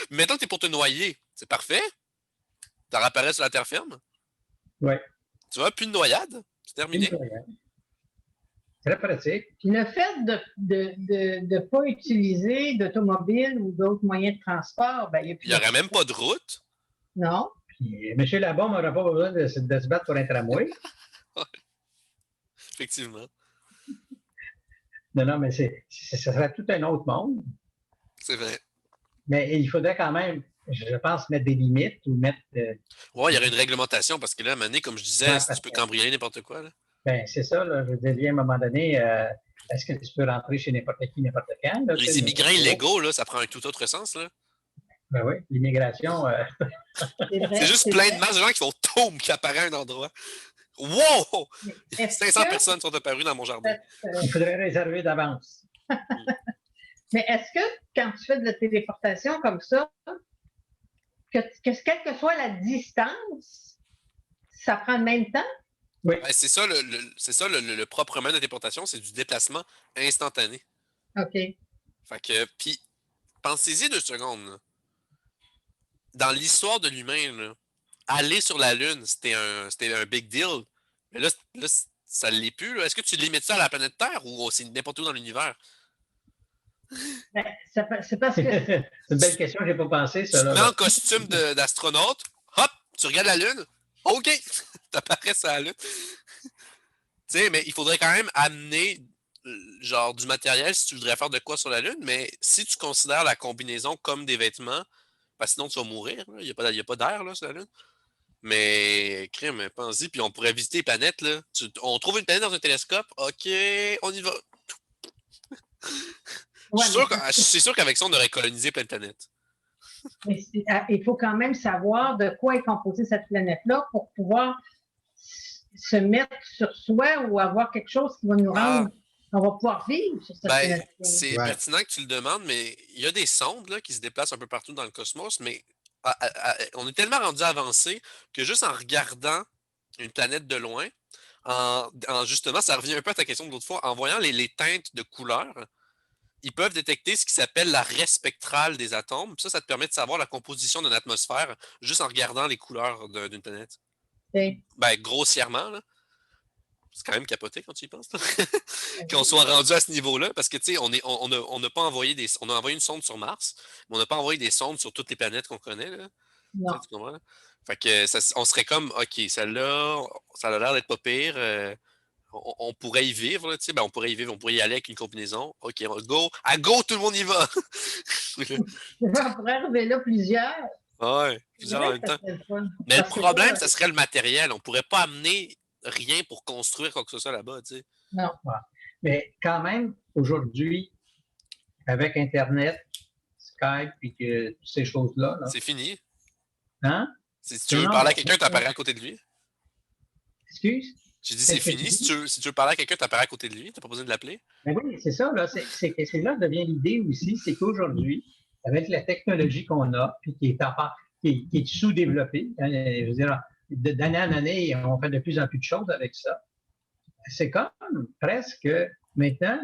S1: mettons que t'es pour te noyer, c'est parfait. T'en réapparais sur la terre ferme.
S3: Oui.
S1: Tu vois, plus de noyade, c'est terminé.
S3: Très pratique.
S2: Puis le fait de ne pas utiliser d'automobile ou d'autres moyens de transport, ben,
S1: il n'y aurait même pas de route.
S2: Non.
S3: Puis, M. Labombe n'aura pas besoin de se battre pour un tramway.
S1: Effectivement.
S3: Non, mais ça serait tout un autre monde.
S1: C'est vrai.
S3: Mais il faudrait quand même, je pense, mettre des limites ou mettre.
S1: Ouais, il y aurait une réglementation parce que là, à un moment donné, comme je disais, tu peux cambrioler n'importe quoi. Là.
S3: Ben, c'est ça, là. Je veux dire, à un moment donné, est-ce que tu peux rentrer chez n'importe qui, n'importe quand? Là,
S1: les immigrants illégaux, là, ça prend un tout autre sens. Là.
S3: Ben oui, l'immigration.
S1: C'est juste plein de masses de gens qui font toum, qui apparaissent à un endroit. Wow! 500 personnes sont apparues dans mon jardin.
S3: Il faudrait réserver d'avance.
S2: Mais est-ce que quand tu fais de la téléportation comme ça, quelle que soit la distance, ça prend le même temps?
S3: Oui.
S1: Ben, c'est ça, le proprement de la téléportation, c'est du déplacement instantané.
S2: OK.
S1: Fait que, puis, pensez-y 2 secondes. Là. Dans l'histoire de l'humain, là, aller sur la Lune, c'était un big deal. Mais là ça ne l'est plus. Là. Est-ce que tu limites ça à la planète Terre ou c'est n'importe où dans l'univers?
S2: Ben, c'est parce que.
S3: C'est une belle question, je n'ai pas pensé. Ça,
S1: tu te mets en costume d'astronaute, hop, tu regardes la Lune, OK, t'apparais sur la Lune. Tu sais, mais il faudrait quand même amener genre du matériel si tu voudrais faire de quoi sur la Lune, mais si tu considères la combinaison comme des vêtements, parce que sinon tu vas mourir. Là. Il n'y a pas d'air là, sur la Lune. Mais, crème, pense-y, puis on pourrait visiter les planètes. Là. On trouve une planète dans un télescope, OK, on y va.
S2: Ouais,
S1: je suis sûr qu'avec ça, on aurait colonisé plein de planètes.
S2: Mais il faut quand même savoir de quoi est composée cette planète-là pour pouvoir se mettre sur soi ou avoir quelque chose qui va nous rendre. On va pouvoir vivre sur cette planète.
S1: C'est pertinent que tu le demandes, mais il y a des sondes là, qui se déplacent un peu partout dans le cosmos, mais on est tellement rendu avancé que juste en regardant une planète de loin, justement, ça revient un peu à ta question de l'autre fois, en voyant les teintes de couleurs, ils peuvent détecter ce qui s'appelle l'arrêt spectral des atomes. Ça te permet de savoir la composition d'une atmosphère juste en regardant les couleurs d'une planète.
S2: Okay.
S1: Ben, grossièrement, là. C'est quand même capoté quand tu y penses. Qu'on soit rendu à ce niveau-là, parce que tu sais, on n'a pas envoyé on a envoyé une sonde sur Mars, mais on n'a pas envoyé des sondes sur toutes les planètes qu'on connaît. Là.
S2: Non.
S1: Tu comprends, là? Fait que on serait comme OK, celle-là, ça a l'air d'être pas pire. On pourrait y vivre, là, ben, on pourrait y aller avec une combinaison. OK, go! À go, tout le monde y va!
S2: On pourrait arriver là plusieurs.
S1: Ouais, plusieurs en même temps. Mais le problème, ça serait le matériel. On pourrait pas amener rien pour construire quoi que ce soit là-bas, tu sais.
S2: Non.
S3: Ouais. Mais quand même, aujourd'hui, avec Internet, Skype et que toutes ces choses-là. Là,
S1: c'est fini.
S3: Hein?
S1: Si tu veux parler à quelqu'un, tu apparais à côté de lui.
S3: Excuse?
S1: J'ai dit c'est fini. Si tu veux parler à quelqu'un, tu apparais à côté de lui. Tu n'as pas besoin de l'appeler.
S3: Ben oui, c'est ça. Là, c'est là que devient l'idée aussi, c'est qu'aujourd'hui, avec la technologie qu'on a, puis qui est sous-développée, hein, je veux dire, d'année en année, on fait de plus en plus de choses avec ça. c'est comme presque maintenant,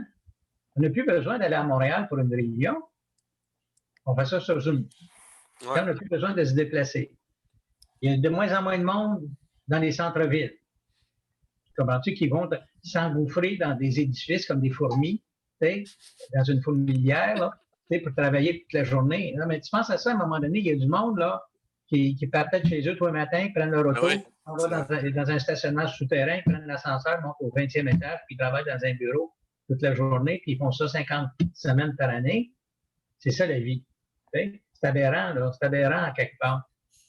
S3: on n'a plus besoin d'aller à Montréal pour une réunion. On fait ça sur Zoom.
S1: Ouais.
S3: On n'a plus besoin de se déplacer. Il y a de moins en moins de monde dans les centres-villes. Comprends-tu qu'ils vont s'engouffrer dans des édifices comme des fourmis, dans une fourmilière, là, pour travailler toute la journée. Non, mais tu penses à ça, à un moment donné, il y a du monde là, qui partait de chez eux tous les matins, prennent leur auto, on va dans un stationnement souterrain, prennent l'ascenseur, montent au 20e étage, puis ils travaillent dans un bureau toute la journée, puis ils font ça 50 semaines par année. C'est ça la vie. C'est aberrant, là. C'est aberrant à quelque part.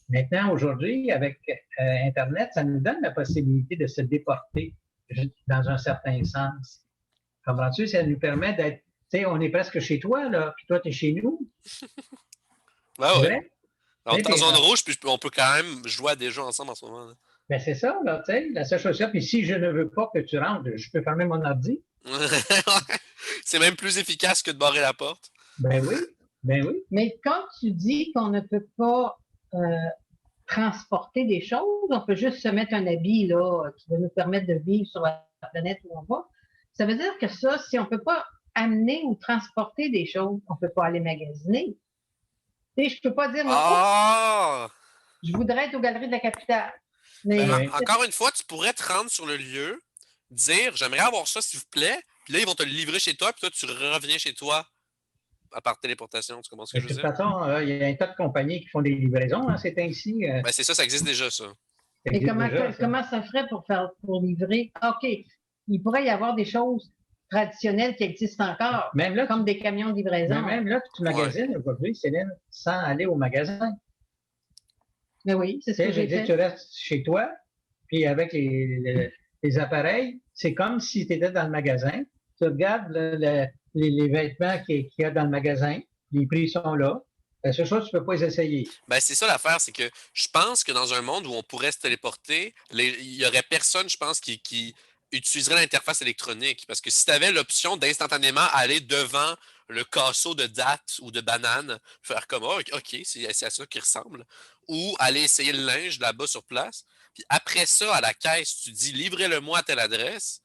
S3: Maintenant, aujourd'hui, avec Internet, ça nous donne la possibilité de se déporter dans un certain sens. Comprends-tu? Ça nous permet d'être, tu sais, on est presque chez toi, là, puis toi, tu es chez nous.
S1: Ah ouais. Alors, t'es en zone rouge, puis on peut quand même jouer à des jeux ensemble en ce moment. Là.
S3: Ben, c'est ça, là, tu sais, la seule chose, puis si je ne veux pas que tu rentres, je peux fermer mon ordi.
S1: C'est même plus efficace que de barrer la porte.
S3: Ben oui, ben oui.
S2: Mais quand tu dis qu'on ne peut pas transporter des choses, on peut juste se mettre un habit là, qui va nous permettre de vivre sur la planète où on va. Ça veut dire que ça, si on ne peut pas amener ou transporter des choses, on ne peut pas aller magasiner. Tu sais, je ne peux pas dire, moi, je voudrais être aux Galeries de la Capitale. Mais
S1: encore une fois, tu pourrais te rendre sur le lieu, dire, j'aimerais avoir ça, s'il vous plaît, puis là, ils vont te le livrer chez toi, puis toi, tu reviens chez toi à part téléportation. Tu comprends ce que je veux dire?
S3: De toute façon, il y a un tas de compagnies qui font des livraisons, hein, c'est ainsi.
S1: Ben, c'est ça existe déjà, ça.
S2: Et comment ça ferait pour livrer? OK, il pourrait y avoir des choses traditionnelles qui existent encore, même là, comme des camions de livraison.
S3: Même là, tu magasines aujourd'hui, Céline, sans aller au magasin.
S2: Mais oui, c'est ce que j'ai fait.
S3: Tu restes chez toi, puis avec les appareils, c'est comme si tu étais dans le magasin. Tu regardes les vêtements qu'il y a dans le magasin, les prix sont là. La seule chose, tu ne peux pas les essayer.
S1: Ben, c'est ça l'affaire, c'est que je pense que dans un monde où on pourrait se téléporter, il n'y aurait personne, je pense, qui utiliserait l'interface électronique. Parce que si tu avais l'option d'instantanément aller devant le casseau de dattes ou de bananes, faire comme OK, c'est à ça qu'il ressemble, ou aller essayer le linge là-bas sur place, puis après ça, à la caisse, tu dis livrez-le-moi à telle adresse,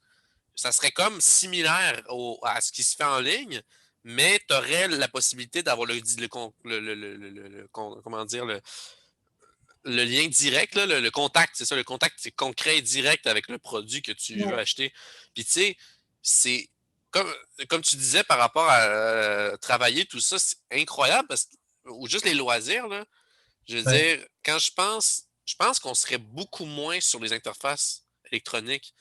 S1: ça serait comme similaire à ce qui se fait en ligne, mais tu aurais la possibilité d'avoir comment dire, le lien direct, là, le contact, c'est ça, le contact c'est concret et direct avec le produit que tu veux acheter. Puis tu sais, c'est comme tu disais par rapport à travailler, tout ça, c'est incroyable, ou juste les loisirs, là, je veux dire, quand je pense qu'on serait beaucoup moins sur les interfaces électroniques.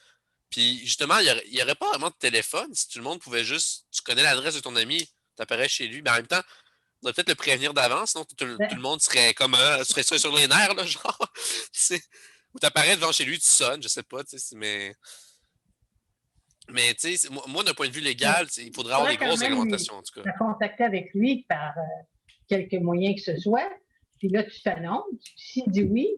S1: Puis justement, il n'y aurait pas vraiment de téléphone si tout le monde pouvait juste. Tu connais l'adresse de ton ami, tu apparais chez lui. Mais en même temps, on doit peut-être le prévenir d'avance, sinon tout le monde serait comme serait sur les nerfs, là, genre. Ou tu apparais devant chez lui, tu sonnes, je sais pas, mais tu sais, moi, d'un point de vue légal, il faudrait avoir des grosses réglementations, en tout cas.
S2: Tu as contacté avec lui par quelque moyen que ce soit, puis là, tu t'annonces. S'il dit oui,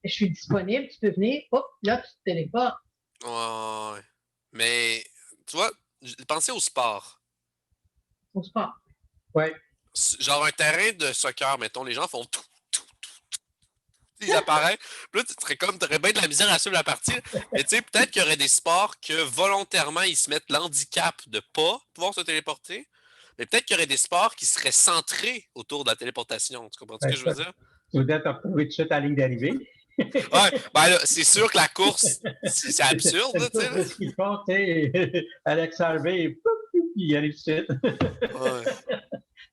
S2: je suis disponible, tu peux venir, hop, là, tu te téléportes.
S1: Ouais. Mais, tu vois, pensez au sport.
S2: Au sport.
S3: Oui.
S1: Genre un terrain de soccer, mettons, les gens font tout. Il apparaît. Puis là, t'aurais bien de la misère à suivre la partie. Mais tu sais, peut-être qu'il y aurait des sports que volontairement, ils se mettent l'handicap de pas pouvoir se téléporter. Mais peut-être qu'il y aurait des sports qui seraient centrés autour de la téléportation. Tu comprends ce que je veux dire?
S3: Tu voudrais te retrouver tout de suite à la ligne d'arrivée.
S1: Ouais, ben là, c'est sûr que la course, c'est absurde, tu sais.
S3: C'est ce qu'ils font, tu sais, Alex Harvey, il arrive tout de suite.
S1: Ouais.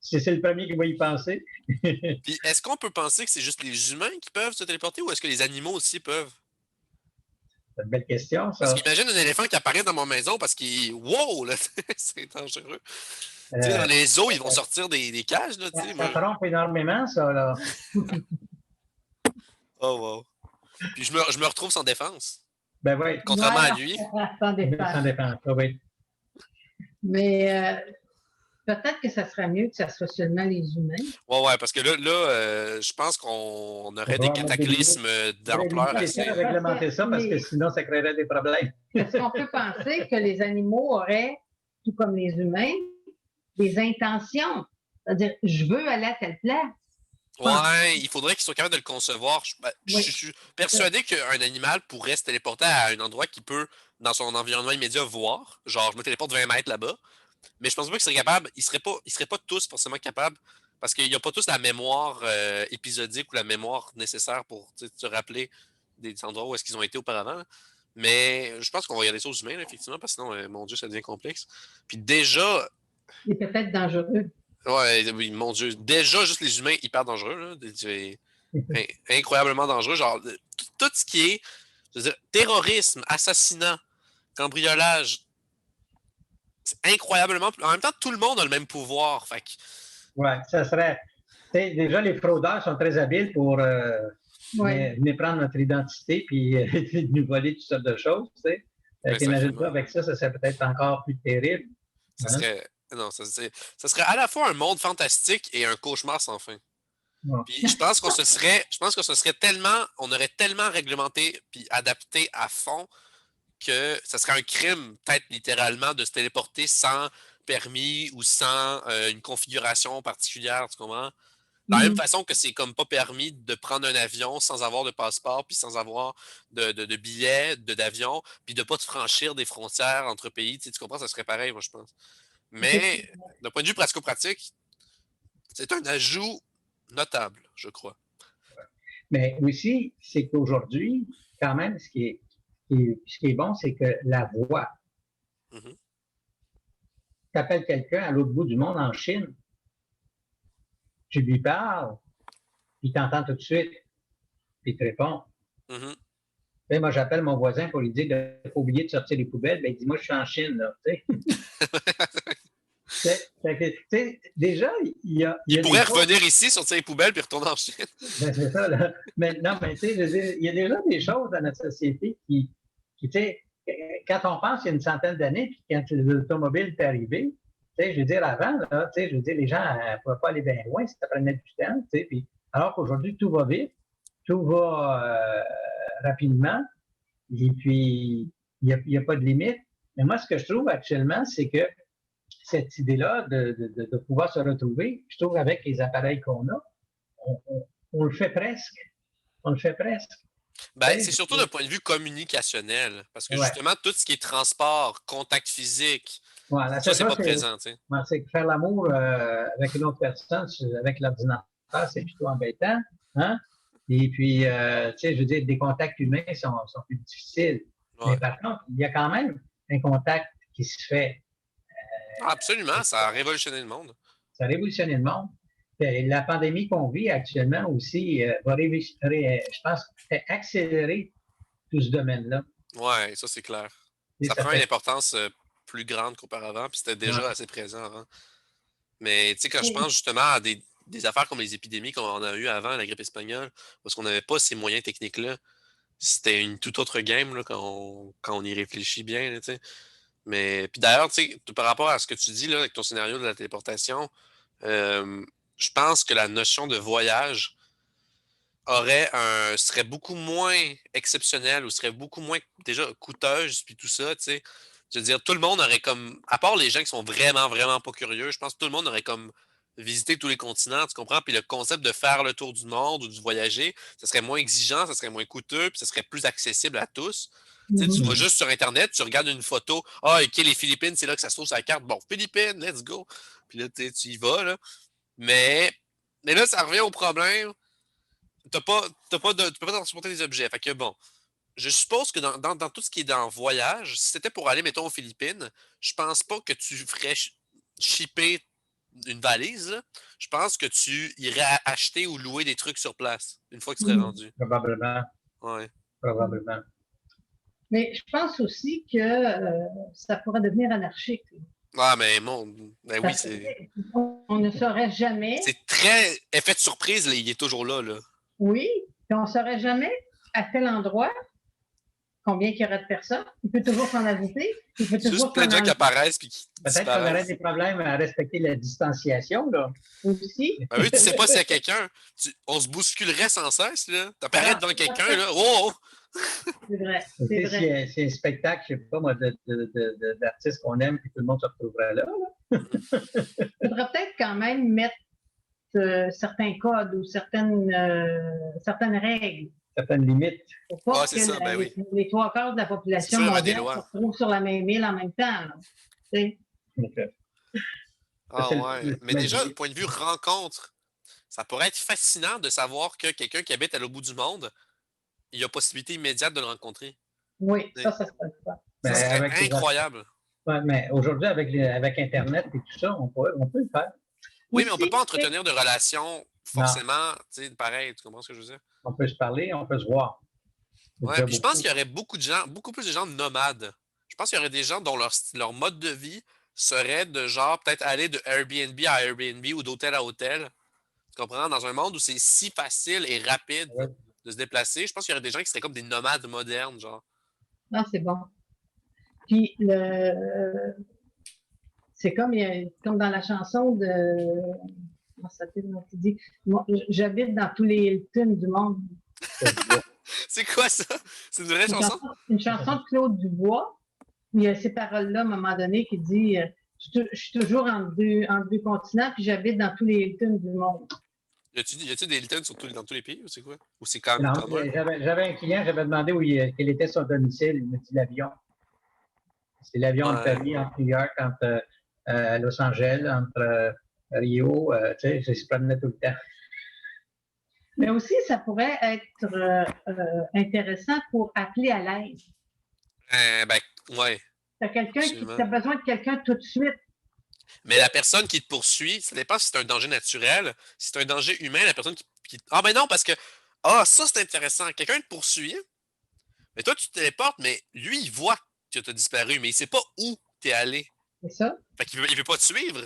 S3: C'est le premier qui va y penser.
S1: Puis est-ce qu'on peut penser que c'est juste les humains qui peuvent se téléporter ou est-ce que les animaux aussi peuvent?
S3: C'est une belle question, ça.
S1: Parce qu'imagine un éléphant qui apparaît dans ma maison parce qu'il. Wow! Là, c'est dangereux. Tu sais, dans les zoos, ils vont sortir des cages. Là,
S3: ça trompe énormément, ça, là.
S1: Oh, wow. Puis je me retrouve sans défense.
S3: Ben oui.
S1: Contrairement à lui.
S2: Sans défense.
S3: Sans défense, oui.
S2: Mais peut-être que ça serait mieux que ça soit seulement les humains.
S1: Ouais, parce que là je pense qu'on aurait des cataclysmes d'ampleur assez.
S3: On réglementer ça parce que sinon, ça créerait des problèmes.
S2: Est-ce qu'on peut penser que les animaux auraient, tout comme les humains, des intentions? C'est-à-dire, je veux aller à telle place.
S1: Ouais, il faudrait qu'ils soient capables de le concevoir. Je
S2: Oui,
S1: suis persuadé qu'un animal pourrait se téléporter à un endroit qu'il peut, dans son environnement immédiat, voir. Genre, je me téléporte 20 mètres là-bas. Mais je pense pas qu'ils seraient capables. Ils seraient pas tous forcément capables. Parce qu'ils n'ont pas tous la mémoire épisodique ou la mémoire nécessaire pour te rappeler des endroits où est-ce qu'ils ont été auparavant, là. Mais je pense qu'on va regarder ça aux humains, là, effectivement, parce que sinon, mon Dieu, ça devient complexe. Puis déjà,
S2: il est peut-être dangereux.
S1: ouais, oui, mon Dieu, déjà, juste les humains hyper dangereux, là, incroyablement dangereux. Genre, tout ce qui est, je veux dire, terrorisme, assassinat, cambriolage, c'est incroyablement. En même temps, tout le monde a le même pouvoir. Fait que,
S3: Ouais, ça serait. Déjà, les fraudeurs sont très habiles pour venir prendre notre identité puis nous voler toutes sortes de choses. T'imagines-toi avec ça serait peut-être encore plus terrible.
S1: ça serait. Non, ça serait à la fois un monde fantastique et un cauchemar sans fin.
S3: Ouais.
S1: Puis je pense que ce serait tellement, on aurait tellement réglementé puis adapté à fond que ça serait un crime, peut-être littéralement, de se téléporter sans permis ou sans une configuration particulière, tu comprends? De la même façon que c'est comme pas permis de prendre un avion sans avoir de passeport, puis sans avoir de billet d'avion, puis de pas te franchir des frontières entre pays. Tu comprends, ça serait pareil, moi, je pense. Mais d'un point de vue pratico-pratique, c'est un ajout notable, je crois.
S3: Mais aussi, c'est qu'aujourd'hui, quand même, ce qui est bon, c'est que la voix.
S1: Mm-hmm.
S3: Tu appelles quelqu'un à l'autre bout du monde, en Chine, tu lui parles, il t'entend tout de suite, puis il te répond.
S1: Mm-hmm.
S3: Moi, j'appelle mon voisin pour lui dire de ne pas oublier de sortir les poubelles. Ben, il dit, moi, je suis en Chine, là. Déjà,
S1: il pourrait revenir ici, sortir les poubelles, puis retourner en Chine.
S3: Ben, c'est ça, là. Mais non, mais tu sais, il y a déjà des choses dans notre société qui tu sais, quand on pense il y a une centaine d'années, puis quand l'automobile est arrivé, tu sais, je veux dire, avant, là, tu sais, je veux dire, les gens ne pouvaient pas aller bien loin, ça prenait du temps, tu sais, puis alors qu'aujourd'hui, tout va vite, tout va rapidement, et puis il n'y a pas de limite. Mais moi, ce que je trouve actuellement, c'est que cette idée-là de pouvoir se retrouver, je trouve avec les appareils qu'on a, on le fait presque. On le fait presque.
S1: Ben, c'est surtout d'un point de vue communicationnel. Parce que justement, tout ce qui est transport, contact physique, ça, c'est pas présent.
S3: C'est que faire l'amour avec une autre personne, avec l'ordinateur, c'est plutôt embêtant. Hein? Et puis, tu sais, je veux dire, des contacts humains sont plus difficiles. Ouais. Mais par contre, il y a quand même un contact qui se fait.
S1: Absolument, ça a révolutionné le monde.
S3: Ça a révolutionné le monde. La pandémie qu'on vit actuellement aussi va, je pense, accélérer tout ce domaine-là.
S1: Oui, ça c'est clair. Ça prend une importance plus grande qu'auparavant, puis c'était déjà assez présent avant. Mais tu sais, quand je pense justement à des affaires comme les épidémies qu'on a eues avant, la grippe espagnole, parce qu'on n'avait pas ces moyens techniques-là, c'était une toute autre game là, quand on y réfléchit bien. Là, mais puis d'ailleurs, par rapport à ce que tu dis là, avec ton scénario de la téléportation, je pense que la notion de voyage serait beaucoup moins exceptionnelle ou serait beaucoup moins déjà coûteuse puis tout ça, tu sais. Je veux dire, tout le monde aurait comme, à part les gens qui sont vraiment, vraiment pas curieux, je pense que tout le monde aurait comme visité tous les continents, tu comprends? Puis le concept de faire le tour du monde ou de voyager, ça serait moins exigeant, ça serait moins coûteux, puis ça serait plus accessible à tous. Tu vas juste sur Internet, tu regardes une photo, OK, les Philippines, c'est là que ça se trouve sur la carte. Bon, Philippines, let's go. Puis là, tu y vas, là. Mais là, ça revient au problème. Tu peux pas transporter des objets. Fait que bon, je suppose que dans tout ce qui est dans voyage, si c'était pour aller, mettons, aux Philippines, je pense pas que tu ferais shipper une valise. Là. Je pense que tu irais acheter ou louer des trucs sur place une fois que tu serais rendu.
S3: Probablement.
S1: Ouais.
S3: Probablement.
S2: Mais je pense aussi que ça pourrait devenir anarchique.
S1: Ah, mais ben oui, c'est.
S2: On ne saurait jamais.
S1: C'est très effet de surprise, là, il est toujours là.
S2: Oui, puis on ne saurait jamais à quel endroit combien il y aurait de personnes. Il peut toujours s'en ajouter. Il peut toujours
S1: juste plein de gens qui apparaissent puis qui
S3: peut-être qu'on aurait des problèmes à respecter la distanciation, là.
S2: Aussi.
S1: Ben oui, tu sais pas s'il y a quelqu'un. On se bousculerait sans cesse, là. T'apparais devant quelqu'un, là. Oh!
S2: C'est vrai.
S3: C'est vrai. Si un spectacle, je ne sais pas moi, d'artistes qu'on aime, puis tout le monde se retrouverait là.
S2: Il faudrait peut-être quand même mettre certains codes ou certaines règles.
S3: Certaines limites.
S2: Pour pas que
S1: c'est ça, ben oui.
S2: les 3/4 de la population
S1: C'est sûr, il y a des
S2: mondiale
S1: lois.
S2: se retrouvent sur la même île en même temps. Là. Tu sais.
S3: Donc,
S1: Ah
S3: c'est
S1: ouais. Mais déjà, du point de vue rencontre, ça pourrait être fascinant de savoir que quelqu'un qui habite à l'autre bout du monde, il y a possibilité immédiate de le rencontrer.
S2: Oui,
S1: Oui.
S2: ça serait ça.
S1: Ça
S3: Ben,
S1: serait
S3: avec les
S1: incroyable.
S3: Ouais, mais aujourd'hui, avec Internet et tout ça, on peut le faire.
S1: Oui, mais on ne peut
S2: Aussi,
S1: pas entretenir de relations
S3: Non,
S1: forcément, tu sais, pareil, tu comprends ce que je veux dire?
S3: on peut se parler, on peut se voir. C'est
S1: Ouais,
S3: déjà
S1: puis je pense
S3: beaucoup.
S1: qu'il y aurait beaucoup de gens, beaucoup plus de gens nomades. Je pense qu'il y aurait des gens dont leur mode de vie serait de genre peut-être aller de Airbnb à Airbnb ou d'hôtel à hôtel. Tu comprends? Dans un monde où c'est si facile et rapide
S3: Ouais.
S1: de se déplacer, je pense qu'il y aurait des gens qui seraient comme des nomades modernes, genre.
S2: non, c'est bon. Puis, c'est comme dans la chanson de. Comment ça s'appelle, qui dit moi, j'habite dans tous les Hilton du monde.
S1: C'est quoi ça? C'est une vraie chanson?
S2: Une chanson de Claude Dubois. Il y a ces paroles-là, à un moment donné, qui dit je suis toujours entre deux continents, puis j'habite dans tous les Hilton du monde.
S1: Y a-tu des Hilton dans tous les pays ou c'est quoi? Ou c'est quand même
S3: Non,
S1: commun?
S3: j'avais un client, j'avais demandé quel était son domicile. Il me dit l'avion. C'est l'avion de Paris entre New York, entre Los Angeles, entre Rio. Tu sais, je se promenais tout le temps.
S2: Mais aussi, ça pourrait être intéressant pour appeler à l'aide.
S1: Ben, ouais.
S2: Tu as besoin de quelqu'un tout de suite.
S1: Mais la personne qui te poursuit, ça dépend si c'est un danger naturel. Si c'est un danger humain, la personne qui... Ah, ben non, parce que. Ah, ça, c'est intéressant. Quelqu'un te poursuit, mais toi, tu te téléportes, mais lui, il voit que tu as disparu, mais il sait pas où tu es allé.
S2: C'est ça?
S1: Fait qu'il veut pas te suivre.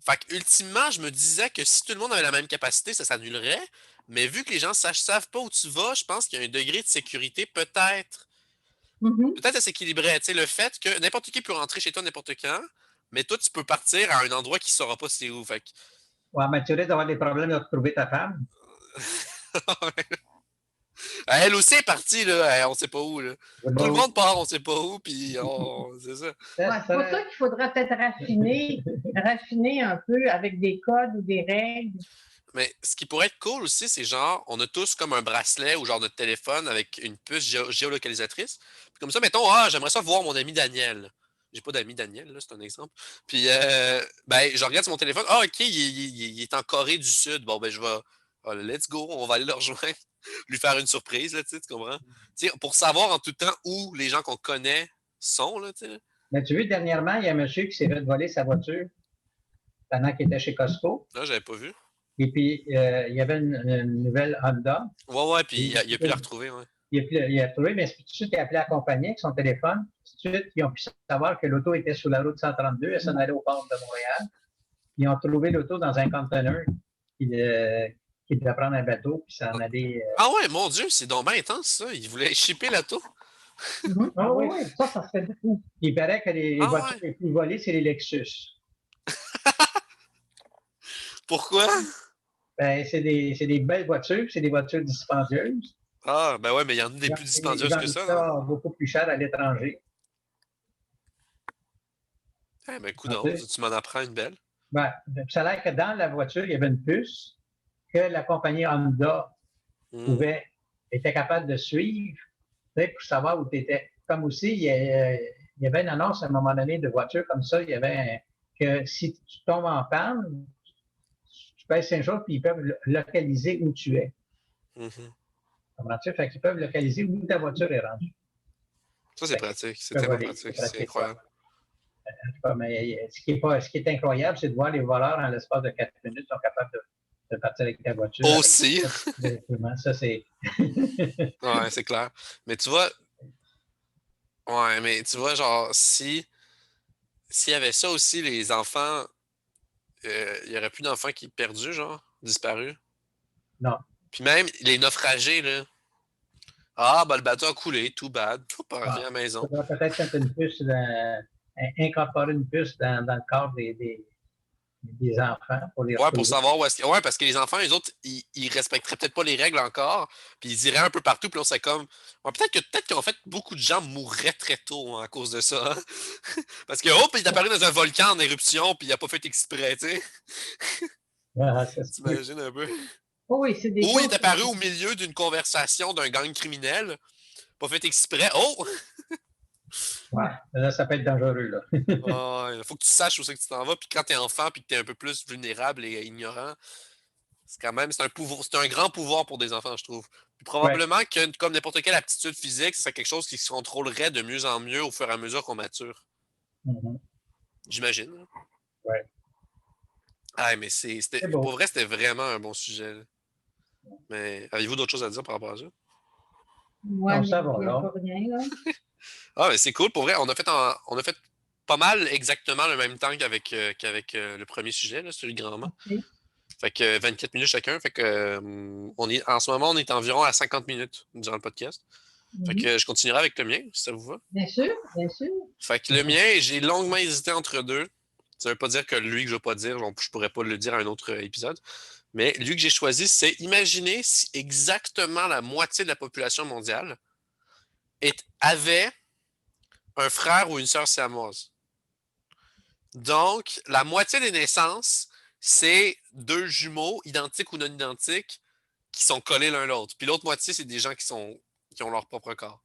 S1: Fait que, ultimement, je me disais que si tout le monde avait la même capacité, ça s'annulerait. Mais vu que les gens savent pas où tu vas, je pense qu'il y a un degré de sécurité peut-être. Peut-être à s'équilibrer. Tu sais, le fait que n'importe qui peut rentrer chez toi n'importe quand, mais toi, tu peux partir à un endroit qui ne saura pas c'est où. Fait que...
S3: Ouais, mais tu risques d'avoir des problèmes de retrouver ta femme.
S1: Elle aussi est partie, là. On sait pas où, là. Tout le monde part, on sait pas où, puis c'est ça.
S2: Ouais, c'est pour ça qu'il faudrait peut-être raffiner un peu avec des codes ou des règles.
S1: Mais ce qui pourrait être cool aussi, c'est genre, on a tous comme un bracelet ou genre notre téléphone avec une puce géolocalisatrice. Puis comme ça, mettons, j'aimerais ça voir mon ami Daniel. J'ai pas d'ami Daniel, là, c'est un exemple. Puis, ben, je regarde sur mon téléphone. Ah, OK, il est en Corée du Sud. Bon, ben, je vais. Let's go, on va aller le rejoindre. Lui faire une surprise, là, tu comprends? T'sais, pour savoir en tout temps où les gens qu'on connaît sont, là, tu sais.
S3: Mais tu vois, dernièrement, il y a un monsieur qui s'est fait voler sa voiture pendant qu'il était chez Costco.
S1: Là, j'avais pas vu.
S3: Et puis, il y avait une nouvelle Honda.
S1: Ouais, puis il a pu la retrouver, ouais.
S3: Il a trouvé, mais tout de suite, il a appelé la compagnie avec son téléphone. Tout de suite, ils ont pu savoir que l'auto était sur la route 132, elle s'en allait au port de Montréal. Ils ont trouvé l'auto dans un conteneur qui devait prendre un bateau, puis s'en aller.
S1: Ah ouais, mon Dieu, c'est donc bien intense, ça. Il voulait shipper l'auto.
S2: Ah oui, ça serait beaucoup.
S3: Il paraît que les voitures les plus volées, c'est les Lexus.
S1: Pourquoi?
S3: Ben, c'est des belles voitures, c'est des voitures dispendieuses.
S1: Ah, ben ouais, mais il y en a des plus dispendieuses que ça. Hein?
S3: Beaucoup plus cher à l'étranger.
S1: Eh ben, tu m'en apprends une belle.
S3: Ben, ça a l'air que dans la voiture, il y avait une puce que la compagnie Honda était capable de suivre pour savoir où tu étais. Comme aussi, il y avait une annonce à un moment donné de voiture comme ça, il y avait que si tu tombes en panne, tu payes 5 jours, puis ils peuvent localiser où tu es. Comprends-tu? Fait qu'ils peuvent localiser où ta voiture est rendue.
S1: Ça, c'est pratique. C'est tellement pratique. C'est incroyable.
S3: En tout cas, mais ce qui est incroyable, c'est de voir les voleurs, en l'espace de 4 minutes, sont capables de partir avec ta voiture.
S1: Aussi.
S3: Ça, c'est.
S1: Ouais, c'est clair. Mais tu vois. Ouais, mais tu vois, genre, s'il y avait ça aussi, les enfants, il n'y aurait plus d'enfants qui perdus, genre, disparus.
S3: Non.
S1: Puis même les naufragés, là. Ah, ben le bateau a coulé, too bad. Faut pas revenir à la maison.
S3: Il faudrait peut-être mettre une puce, incorporer une puce dans le corps des enfants pour les retrouver.
S1: Pour savoir où est-ce que. Ouais, parce que les enfants, les autres, ils respecteraient peut-être pas les règles encore. Puis ils iraient un peu partout, puis on serait comme. Ouais, peut-être qu'en fait, beaucoup de gens mourraient très tôt à cause de ça. Hein? Parce que, il est apparu dans un volcan en éruption, puis il a pas fait exprès, tu sais.
S3: Ah, ça se peut.
S1: T'imagines un peu?
S2: Oh oui, c'est des
S1: Ou il
S2: choses.
S1: est apparu au milieu d'une conversation d'un gang criminel, pas fait exprès. Oh!
S3: Ouais. Là, ça peut être dangereux, là.
S1: Il faut que tu saches où c'est que tu t'en vas. Puis quand t'es enfant, puis que t'es un peu plus vulnérable et ignorant, c'est quand même, c'est un grand pouvoir pour des enfants, je trouve. Puis
S3: Ouais.
S1: probablement que, comme n'importe quelle aptitude physique, c'est quelque chose qui se contrôlerait de mieux en mieux au fur et à mesure qu'on mature.
S3: Mhm.
S1: J'imagine. Là.
S3: Ouais.
S1: Ah, mais
S3: C'est
S1: pour
S3: beau.
S1: vrai, c'était vraiment un bon sujet. Là. Mais avez-vous d'autres choses à dire par rapport à ça?
S2: Moi,
S3: Non,
S2: il
S3: ça va,
S2: n'y a
S3: là.
S2: pas rien, là.
S1: Ah, mais c'est cool. Pour vrai, on a fait pas mal exactement le même temps qu'avec le premier sujet, là, sur le grand-mât.
S2: OK.
S1: Fait que 24 minutes chacun. Fait que en ce moment, on est environ à 50 minutes durant le podcast. Fait
S2: Mhm.
S1: que je continuerai avec le mien, si ça vous va.
S2: Bien sûr, bien sûr.
S1: Fait que le mien, j'ai longuement hésité entre deux. Ça veut pas dire que lui que je vais pas dire, je pourrais pas le dire à un autre épisode. Mais lui que j'ai choisi, c'est imaginer si exactement la moitié de la population mondiale avait un frère ou une sœur siamoise. Donc, la moitié des naissances, c'est deux jumeaux, identiques ou non identiques, qui sont collés l'un l'autre. Puis l'autre moitié, c'est des gens qui ont leur propre corps.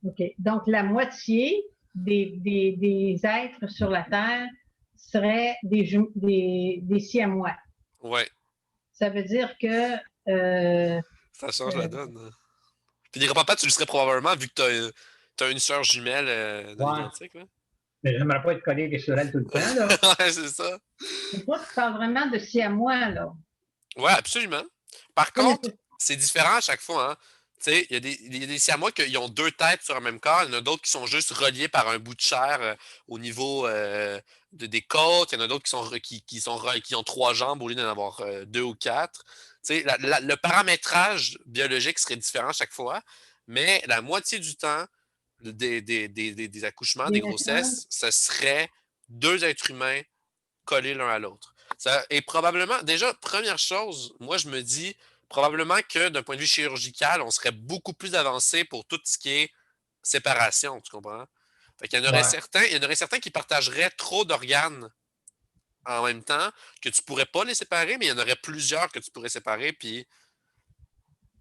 S2: OK. Donc, la moitié des êtres sur la Terre seraient des Siamois.
S1: Ouais,
S2: Ça veut dire que
S1: ça change la donne. Hein. Puis les papa, tu le serais probablement vu que t'as une sœur jumelle non
S3: Ouais.
S1: identique. Là.
S3: Mais j'aimerais pas être collé sur elle tout le temps, là.
S1: Ouais, c'est ça.
S2: mais toi, tu parles vraiment de Siamois, là.
S1: Ouais, absolument. Par
S2: Oui, mais
S1: contre, c'est différent à chaque fois. Hein. Tu sais, il y a des siamois qui ont deux têtes sur un même corps. Il y en a d'autres qui sont juste reliés par un bout de chair au niveau des côtes. Il y en a d'autres qui ont trois jambes au lieu d'en avoir deux ou quatre. Tu sais, le paramétrage biologique serait différent à chaque fois, mais la moitié du temps des accouchements,
S2: des
S1: des
S2: naissances.
S1: grossesses, ce serait deux êtres humains collés l'un à l'autre. Et probablement, déjà, première chose, moi je me dis probablement que d'un point de vue chirurgical, on serait beaucoup plus avancé pour tout ce qui est séparation, tu comprends? Fait qu'il
S3: Ouais.
S1: il y en aurait certains qui partageraient trop d'organes en même temps, que tu pourrais pas les séparer, mais il y en aurait plusieurs que tu pourrais séparer, puis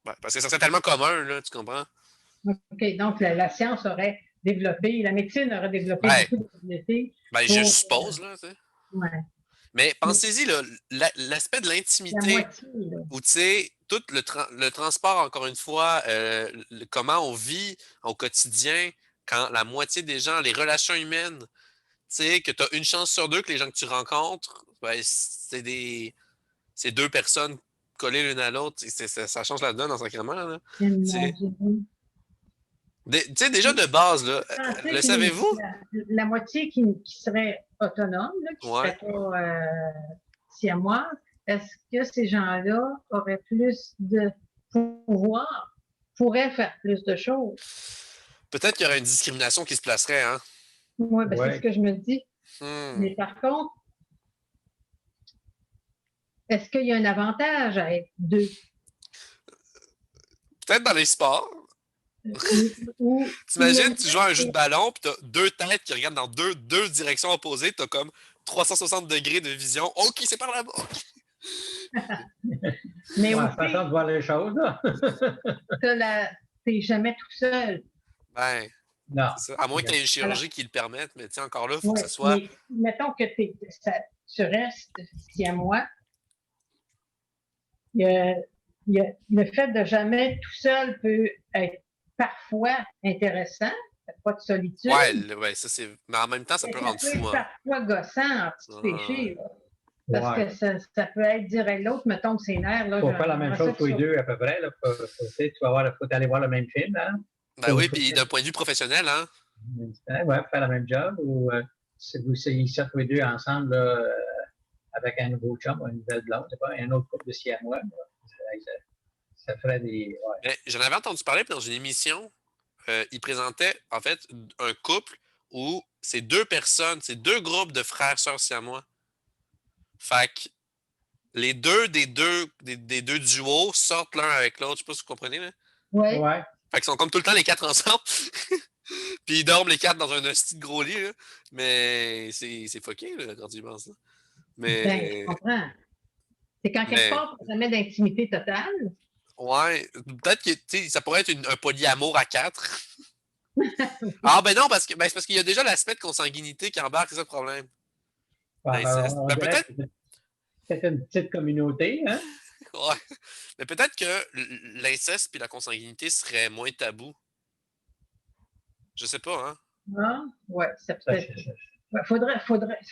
S1: ouais, parce que ça serait tellement commun, là, tu comprends?
S2: OK. Donc, la science aurait développé, la médecine aurait développé
S1: Ben,
S2: beaucoup d'habiletés
S1: ben je
S2: pour.
S1: suppose, là, tu sais.
S2: Ouais.
S1: Mais
S2: Mais
S1: pensez-y, là, l'aspect de
S2: la
S1: l'intimité,
S2: moitié, là.
S1: où tu sais, tout le transport, encore une fois, comment on vit au quotidien, quand la moitié des gens, les relations humaines, tu sais, que tu as une chance sur deux que les gens que tu rencontres, ben, c'est deux personnes collées l'une à l'autre. Ça change la donne en sacrément. Là.
S2: Mon
S1: Tu
S2: Dieu.
S1: sais, déjà de base, là,
S2: Pensez
S1: le
S2: que
S1: savez-vous?
S2: la moitié qui serait autonome, là, qui ne
S1: Ouais.
S2: serait pas siamoise, est-ce que ces gens-là auraient plus de pouvoir, pourraient faire plus de choses?
S1: Peut-être qu'il y aurait une discrimination qui se placerait, hein?
S2: Oui, ben c'est ce
S3: Ouais.
S2: que je me dis.
S1: Hmm.
S2: Mais par contre, est-ce qu'il y a un avantage à être deux?
S1: Peut-être dans les sports.
S2: Ou il y a
S1: T'imagines, tu joues à un jeu de ballon, puis t'as deux têtes qui regardent dans deux directions opposées, t'as comme 360 degrés de vision. OK, c'est par là-bas.
S2: mais
S3: Ouais,
S2: aussi,
S3: façon de voir les choses, là.
S2: t'es jamais tout seul.
S1: Ben,
S3: Non.
S1: c'est ça. À moins que tu aies une
S2: Alors,
S1: chirurgie qui le permette, mais encore là, il faut que
S2: oui,
S1: ce soit.
S2: mais mettons que tu restes siamois. Il y a, le fait de jamais tout seul peut être parfois intéressant, pas de solitude,
S1: Ouais, ça c'est. Mais en même temps, ça
S2: mais
S1: peut
S2: ça
S1: rendre
S2: peut être
S1: fou, hein.
S2: parfois gossant en petit
S1: Ouais.
S2: péché. Là. Parce
S3: Ouais.
S2: que ça peut être dire à l'autre, mettons que c'est nerfs.
S3: Il faut faire la même chose tous les deux, à peu près. Là, tu vas aller voir le même film. Hein?
S1: Ben oui, puis d'un point de vue professionnel, hein.
S3: Ouais, faire le même job. Ou si vous essayez ça tous les deux ensemble là, avec un nouveau chum ou une nouvelle blonde, c'est pas un autre couple de siamois. Ça ferait des. Ouais.
S1: Mais j'en avais entendu parler puis dans une émission. Il présentait en fait un couple où c'est deux personnes, c'est deux groupes de frères sœurs siamois. Fait que les deux des deux duos sortent l'un avec l'autre. Je sais pas si vous comprenez, là.
S2: Oui.
S3: Ouais.
S1: Fait qu'ils sont comme tout le temps les quatre ensemble. Puis ils dorment les quatre dans un hostie de gros lit, là. Mais c'est fucké, là, quand tu y penses. Là.
S2: Ben, je
S1: Mais,
S2: comprends. C'est quand quelque
S1: mais
S2: part, ça met d'intimité totale.
S1: ouais, peut-être que tu sais, ça pourrait être un polyamour à 4. Ah ben non, parce que c'est parce qu'il y a déjà l'aspect de consanguinité qui embarque, c'est ça le problème.
S3: Ouais,
S1: L'inceste.
S3: on
S1: Ben
S3: dirait
S1: peut-être,
S3: que c'est peut-être une petite communauté, hein?
S1: ouais. Mais peut-être que l'inceste puis la consanguinité seraient moins tabou. Je sais pas, hein.
S2: Ah, ouais, c'est
S3: Ça,
S2: peut-être.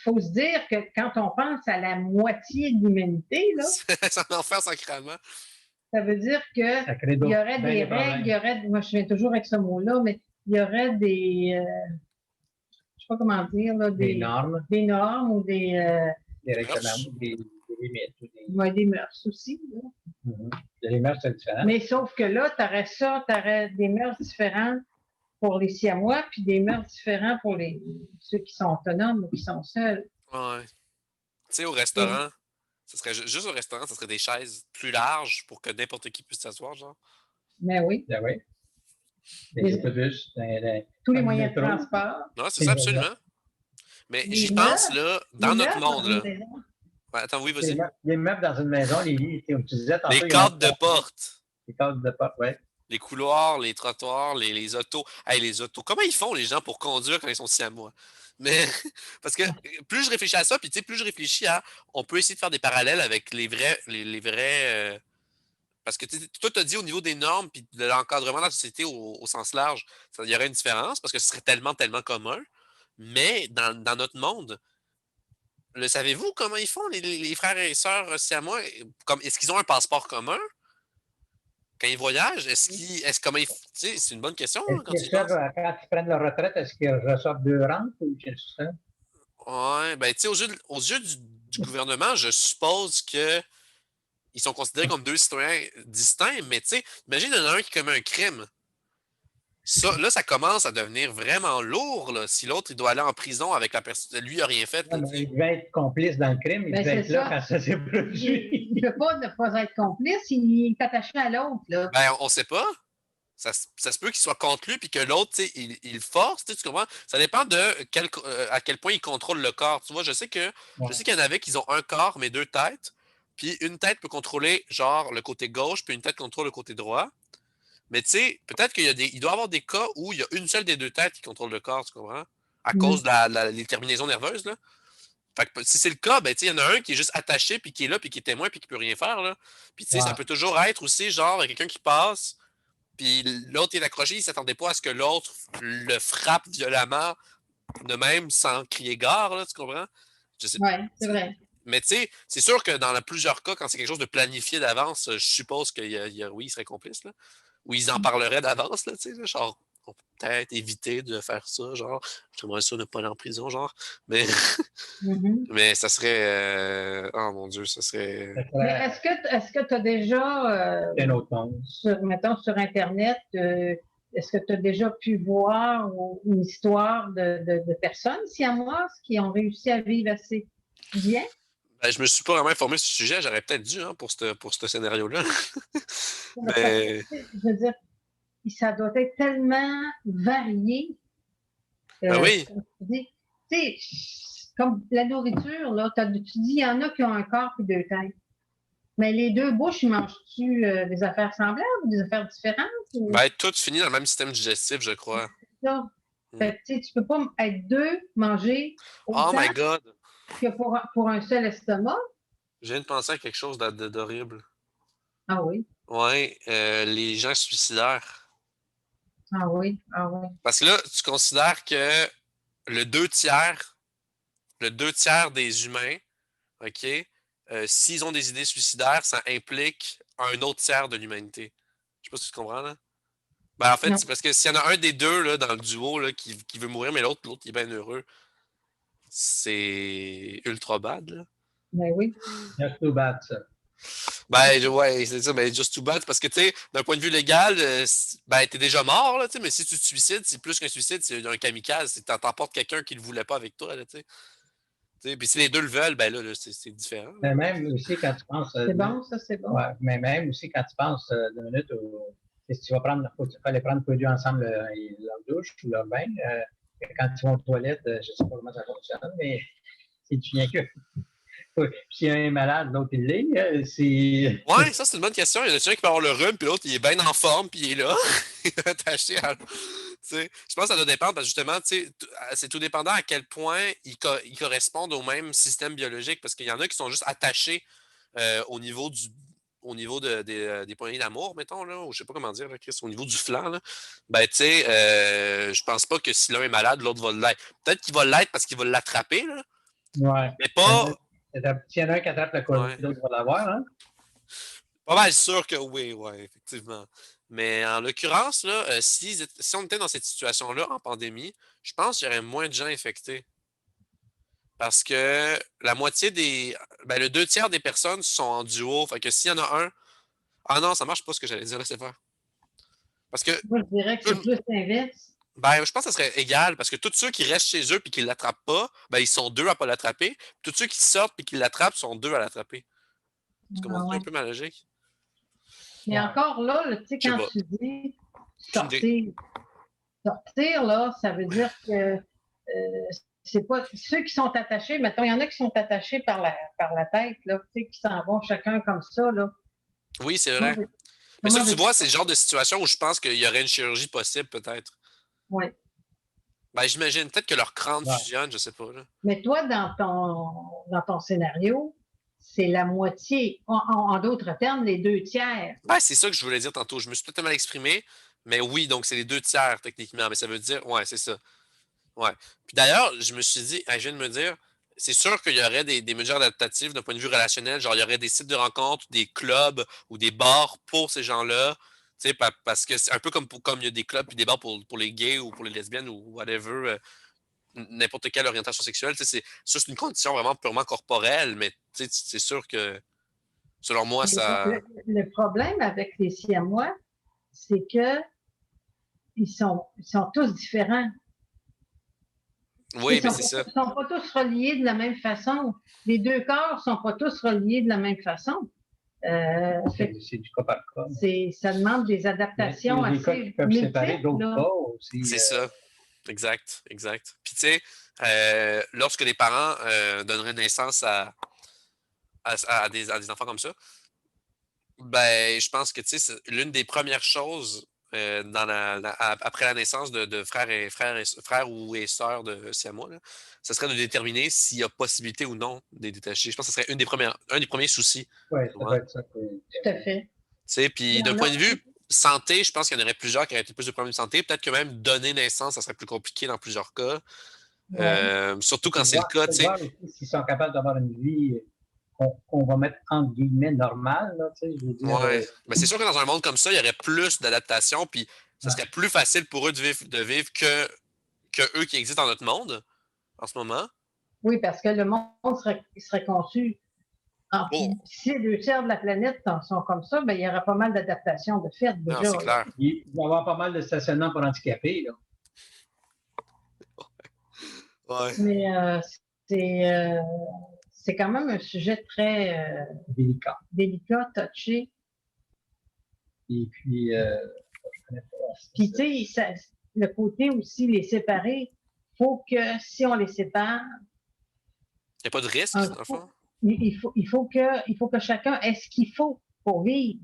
S2: Faut se dire que quand on pense à la moitié de l'humanité, là,
S1: C'est un enfer sacrément.
S2: ça veut dire que
S3: ça crée
S2: il y aurait
S3: bien
S2: des
S3: des
S2: règles,
S3: problèmes.
S2: moi je viens toujours avec ce mot-là, mais il y aurait je sais pas comment dire, là,
S3: Des normes,
S2: des normes ou
S3: des
S1: Des
S3: règlements,
S1: mœurs.
S3: des limites.
S2: ouais, des mœurs aussi. Là.
S3: Mhm. Les mœurs, c'est différent.
S2: Mais sauf que là, tu aurais des mœurs différentes pour les Siamois, puis des mœurs différentes pour ceux qui sont autonomes ou qui sont seuls.
S1: Ouais. Tu sais, au
S2: Et-
S1: restaurant, ça serait juste au restaurant, ça serait des chaises plus larges pour que n'importe qui puisse s'asseoir, genre.
S2: mais oui,
S3: Ben oui, des
S2: les-
S3: autobus,
S2: tous les
S3: dans le
S2: moyens de
S3: métro.
S2: transport,
S1: Non, c'est
S3: Et
S1: ça
S3: voilà.
S1: absolument. Mais
S2: les
S1: j'y pense,
S2: meubles,
S1: là,
S2: les
S1: dans notre
S2: meubles
S1: monde,
S2: dans une
S1: là.
S2: maison.
S1: Ouais, attends, oui, vas-y.
S3: Les meubles dans une maison, les lits, comme tu disais
S1: Les
S3: tantôt, ils ont
S1: cadres de porte.
S3: des cadres de porte, ouais.
S1: Les couloirs, les trottoirs, les autos. Hey, les autos. Comment ils font, les gens, pour conduire quand ils sont siamois? Mais, parce que plus je réfléchis à ça, puis tu sais, plus je réfléchis à. On peut essayer de faire des parallèles avec les vrais. Parce que toi, tu as dit au niveau des normes puis de l'encadrement de la société au sens large, il y aurait une différence parce que ce serait tellement, tellement commun. Mais dans notre monde, le savez-vous comment ils font, les frères et sœurs siamois? Est-ce qu'ils ont un passeport commun quand ils voyagent? Comment ils. Tu sais, c'est une bonne question
S3: Est-ce
S1: hein, quand
S3: qu'ils
S1: tu y penses.
S3: reçoivent, quand ils prennent leur retraite, est-ce qu'ils reçoivent 2 rentes ou quelque chose comme ça?
S1: Ouais, ben, tu sais, aux yeux du gouvernement, je suppose que ils sont considérés comme deux citoyens distincts, mais tu sais, imagine, il y en a un qui commet un crime. Ça, là, ça commence à devenir vraiment lourd, là, si l'autre, il doit aller en prison avec la personne. Lui, il n'a rien fait,
S3: Non,
S1: là,
S3: mais
S1: tu sais.
S3: il devait être complice dans le crime, il
S2: Ben,
S3: devait
S2: c'est
S3: être là
S2: ça.
S3: quand ça s'est
S2: Il
S3: produit.
S2: ne peut pas ne pas être complice, il est attaché à l'autre. Là.
S1: Ben, on sait pas. Ça se peut qu'il soit contre lui puis que l'autre, tu sais, il force, tu comprends? Ça dépend de à quel point il contrôle le corps. Tu vois, je sais
S3: Ouais.
S1: qu'il y en avait qui ont un corps, mais deux têtes. Puis une tête peut contrôler, genre, le côté gauche, puis une tête contrôle le côté droit. Mais tu sais, peut-être il doit y avoir des cas où il y a une seule des deux têtes qui contrôle le corps, tu comprends? À cause de les terminaisons nerveuses, là. Fait que si c'est le cas, ben, tu sais, il y en a un qui est juste attaché, puis qui est là, puis qui est témoin, puis qui peut rien faire, là. Puis, tu sais, ça
S3: Ouais.
S1: peut toujours être aussi, genre, quelqu'un qui passe, puis l'autre est accroché, il s'attendait pas à ce que l'autre le frappe violemment, de même, sans crier gare, là, tu comprends? Je sais.
S2: Oui, c'est vrai.
S1: Mais tu sais, c'est sûr que dans plusieurs cas, quand c'est quelque chose de planifié d'avance, je suppose oui, il serait complice, là. Ou ils en parleraient d'avance, là, tu sais, là, genre, on peut peut-être éviter de faire ça, genre, j'aimerais ça ne pas aller en prison, genre. Mais,
S2: Mhm.
S1: mais ça serait, oh mon Dieu, ça serait.
S3: Ça
S2: Mais
S3: serait
S2: est-ce que tu as déjà,
S3: un autre monde.
S2: mettons, sur Internet, est-ce que tu as déjà pu voir une histoire de personnes siamoises qui ont réussi à vivre assez bien?
S1: Ben, je me suis pas vraiment informé sur ce sujet, j'aurais peut-être dû, hein, pour ce scénario-là.
S2: Parce que,
S1: Mais,
S2: je veux dire, ça doit être tellement varié.
S1: ben oui,
S2: Comme tu dis, tu sais, comme la nourriture, là, tu dis, il y en a qui ont un corps et deux têtes. Mais les deux bouches, ils mangent-tu des affaires semblables ou des affaires différentes? Ou
S1: ben, tout finit dans le même système digestif, je crois.
S2: ça?
S1: Hmm.
S2: Fait que, tu sais, tu peux pas être deux, manger
S1: Oh
S2: autant
S1: my God!
S2: que pour un seul estomac.
S1: Je viens de penser à quelque chose d'horrible.
S2: Ah oui,
S1: Ouais, les gens suicidaires.
S2: ah oui, ah oui.
S1: Parce que là, tu considères que le deux tiers, le deux tiers des humains, OK, s'ils ont des idées suicidaires, ça implique un autre tiers de l'humanité. Je sais pas si tu comprends, là. Ben, en fait,
S2: Non,
S1: c'est parce que s'il y en a un des deux là, dans le duo là, qui veut mourir, mais l'autre, il est bien heureux, c'est ultra bad, là.
S2: ben oui.
S3: Just too bad, ça.
S1: Ben, ouais, c'est ça, mais just too bad, parce que, tu sais, d'un point de vue légal, ben, t'es déjà mort, là, tu sais, mais si tu te suicides, c'est plus qu'un suicide, c'est un kamikaze, c'est que t'emportes quelqu'un qui le voulait pas avec toi, là, tu sais. Puis si les deux le veulent, ben là, c'est différent, là.
S3: Mais même aussi quand tu penses,
S2: C'est bon, ça, c'est bon.
S3: ouais, mais même aussi quand tu penses 2 minutes, si tu vas prendre, faut aller prendre tous les deux ensemble leur douche ou leur bain. Quand ils vont aux toilettes, je ne sais pas comment ça fonctionne, mais si tu viens que Oui. S'il y a un malade, l'autre, il l'est. C'est...
S1: Ouais, ça, c'est une bonne question. Il y en a un qui peut avoir le rhume, puis l'autre, il est bien en forme, puis il est là. Il est attaché à. Je pense que ça doit dépendre, parce que justement, c'est tout dépendant à quel point ils correspondent au même système biologique, parce qu'il y en a qui sont juste attachés au niveau des poignées d'amour, mettons, là, ou je sais pas comment dire, là, Chris, au niveau du flanc, là. Ben, tu sais, je pense pas que si l'un est malade, l'autre va l'être. Peut-être qu'il va l'être parce qu'il va l'attraper, là,
S3: Ouais.
S1: mais pas.
S3: S'il y en a un qui attrape la COVID,
S1: Ouais.
S3: l'autre va l'avoir, hein?
S1: Pas mal sûr que oui, ouais, effectivement. Mais en l'occurrence, là, si on était dans cette situation-là en pandémie, je pense qu'il y aurait moins de gens infectés. Parce que la moitié le 2 tiers des personnes sont en duo. Fait que s'il y en a un. Ah non, ça marche pas ce que j'allais dire, laissez faire. Parce que.
S2: Moi, je dirais que c'est plus l'inverse.
S1: Ben, je pense que ça serait égal. Parce que tous ceux qui restent chez eux et qui ne l'attrapent pas, ben, ils sont deux à ne pas l'attraper. Tous ceux qui sortent et qui l'attrapent sont deux à l'attraper. Tu
S2: Ah,
S1: comprends un
S2: ouais.
S1: peu ma logique?
S2: Mais encore là, tu sais,
S1: Je sais
S2: quand
S1: pas.
S2: tu dis
S1: Aucune idée.
S2: sortir, là, ça veut dire que c'est pas ceux qui sont attachés, mettons, il y en a qui sont attachés par la tête, là, tu sais, qui s'en vont chacun comme ça, là.
S1: Oui, c'est
S2: Comment,
S1: vrai. Mais ça,
S2: comment
S1: tu
S2: veux-tu
S1: vois, c'est le genre de situation où je pense qu'il y aurait une chirurgie possible, peut-être.
S2: Oui.
S1: Ben, j'imagine peut-être que leur crâne
S3: Ouais.
S1: fusionne, je sais pas. Là.
S2: Mais toi, dans ton scénario, c'est la moitié. En d'autres termes, les 2 tiers.
S1: Ben, c'est ça que je voulais dire tantôt. Je me suis peut-être mal exprimé, mais oui, donc c'est les 2 tiers, techniquement. Mais ça veut dire, ouais, c'est ça. Ouais. Puis d'ailleurs, je me suis dit, je viens de me dire, c'est sûr qu'il y aurait des mesures adaptatives d'un point de vue relationnel. Genre, il y aurait des sites de rencontres, des clubs ou des bars pour ces gens-là. Tu sais, parce que c'est un peu comme il y a des clubs et des bars pour les gays ou pour les lesbiennes ou whatever, n'importe quelle orientation sexuelle. Tu sais, ça, c'est une condition vraiment purement corporelle, mais tu sais, c'est sûr que, selon moi,
S2: Mais
S1: ça.
S2: le problème avec les Siamois, c'est que ils sont tous différents. Ils
S1: Oui, mais
S2: sont,
S1: c'est ça.
S2: sont pas tous reliés de la même façon. Les deux corps sont pas tous reliés de la même façon.
S3: C'est du cas par cas.
S2: Ça demande des adaptations
S3: Il y a des cas qui
S2: assez
S3: peuvent séparer,
S2: multiples,
S3: d'autres
S2: là.
S3: pas aussi.
S1: C'est ça. Exact, exact. Puis, tu sais, lorsque les parents donneraient naissance à des enfants comme ça, ben, je pense que, tu sais, l'une des premières choses après la naissance de frères ou sœurs de Siamois, là, ce serait de déterminer s'il y a possibilité ou non de les détacher. Je pense que ce serait un des premiers soucis.
S3: Oui,
S1: Tu
S3: ça
S1: vois?
S3: doit être ça.
S2: Tout à fait.
S1: Tu sais,
S2: Il
S1: puis
S2: y
S1: d'un
S2: en
S1: point
S2: a.
S1: de vue santé, je pense qu'il y en aurait plusieurs qui auraient plus de problèmes de santé. Peut-être que même donner naissance, ça serait plus compliqué dans plusieurs cas.
S2: Ouais.
S1: Surtout
S3: Il
S1: quand
S3: faut
S1: c'est le
S3: voir,
S1: cas,
S3: faut
S1: tu sais.
S3: voir aussi s'ils sont capables d'avoir une vie qu'on va mettre entre guillemets normale. Là, je veux dire,
S1: Ouais. Mais c'est sûr que dans un monde comme ça, il y aurait plus d'adaptation, puis ça
S3: ouais.
S1: serait plus facile pour eux de vivre que eux qui existent dans notre monde en ce moment.
S2: Oui, parce que le monde serait conçu.
S1: Bon,
S2: Si les 2 tiers de la planète sont comme ça, ben, il y aura pas mal d'adaptations de fait
S1: non,
S2: déjà,
S1: c'est
S2: là.
S1: clair.
S3: Il va y avoir pas mal de stationnements pour handicapés. Là.
S1: Ouais.
S2: Mais c'est, euh, c'est quand même un sujet très
S3: Délicat.
S2: délicat, touché.
S3: Et puis, je connais pas.
S2: Puis, tu sais, le côté aussi, les séparer, faut que si on les sépare,
S1: Il n'y a pas de risque,
S2: un
S1: dans le
S2: coup,
S1: fond.
S2: il faut que chacun ait ce qu'il faut pour vivre.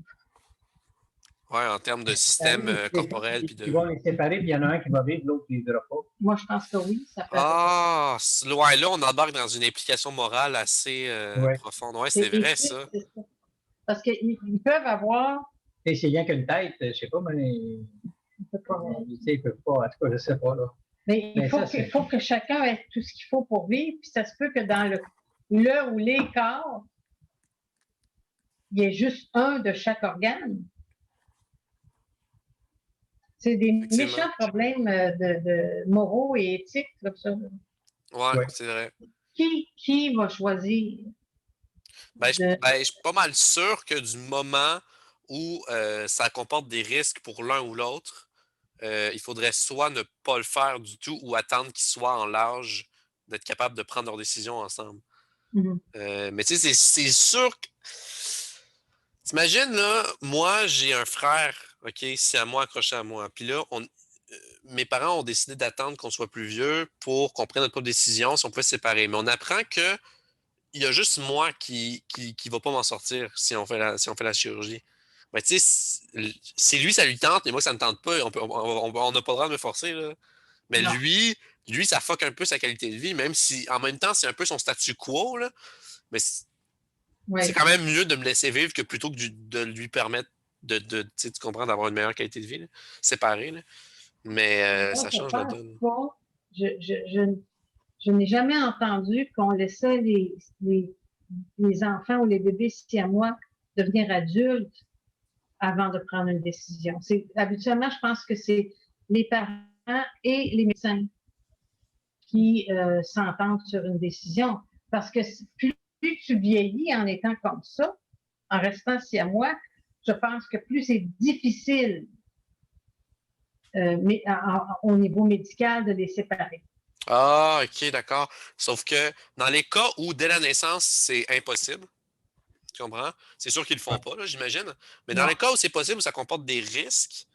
S1: Ouais, en termes de système corporel, puis
S3: Ils
S1: de.
S3: vont les séparer, puis il y en a un qui va vivre, l'autre qui ne vivra pas.
S2: Moi, je pense que oui, ça peut arriver.
S1: Ah, ouais, là, on embarque dans une implication morale assez
S3: Ouais.
S1: profonde. Ouais, c'est
S2: C'est
S1: vrai,
S2: éthique,
S1: ça.
S2: c'est ça. Parce qu'ils peuvent avoir.
S3: Et c'est rien qu'une tête, je ne sais pas, mais ils ne peuvent pas. En tout cas, je ne sais pas. Là.
S2: Mais il faut que chacun ait tout ce qu'il faut pour vivre, puis ça se peut que dans le ou les corps, il y ait juste un de chaque organe. C'est des
S1: Effectivement.
S2: méchants problèmes de moraux et éthiques, là, ça.
S1: Ouais,
S3: Ouais.
S1: c'est vrai.
S2: Qui va choisir?
S1: Je suis pas mal sûr que du moment où ça comporte des risques pour l'un ou l'autre, il faudrait soit ne pas le faire du tout ou attendre qu'ils soient en l'âge d'être capables de prendre leurs décisions ensemble.
S2: Mhm.
S1: Mais tu sais, c'est sûr que. T'imagines, là, moi, j'ai un frère, OK, c'est à moi accroché à moi. Puis là, mes parents ont décidé d'attendre qu'on soit plus vieux pour qu'on prenne notre propre décision si on pouvait se séparer. Mais on apprend que il y a juste moi qui va pas m'en sortir si on fait la chirurgie. Ben, tu sais, si lui, ça lui tente, et moi, ça me tente pas, on n'a pas le droit de me forcer, là. Mais
S2: Non.
S1: lui, ça fuck un peu sa qualité de vie, même si, en même temps, c'est un peu son statu quo, là. Mais c'est
S2: Oui.
S1: quand même mieux de me laisser vivre que plutôt que de lui permettre tu sais, tu comprends, d'avoir une meilleure qualité de vie, là. Séparé, là. Mais
S2: Moi,
S1: ça
S2: je
S1: change la
S2: pense
S1: donne.
S2: pas. Je n'ai jamais entendu qu'on laissait les enfants ou les bébés siamois devenir adultes avant de prendre une décision. Habituellement, je pense que c'est les parents et les médecins qui s'entendent sur une décision. Parce que plus tu vieillis en étant comme ça, en restant siamois, je pense que plus c'est difficile au niveau médical de les séparer.
S1: Ah, ok, d'accord. Sauf que dans les cas où, dès la naissance, c'est impossible, tu comprends? C'est sûr qu'ils le font pas, là, j'imagine. Mais dans les
S2: Non.
S1: cas où c'est possible, où ça comporte des risques,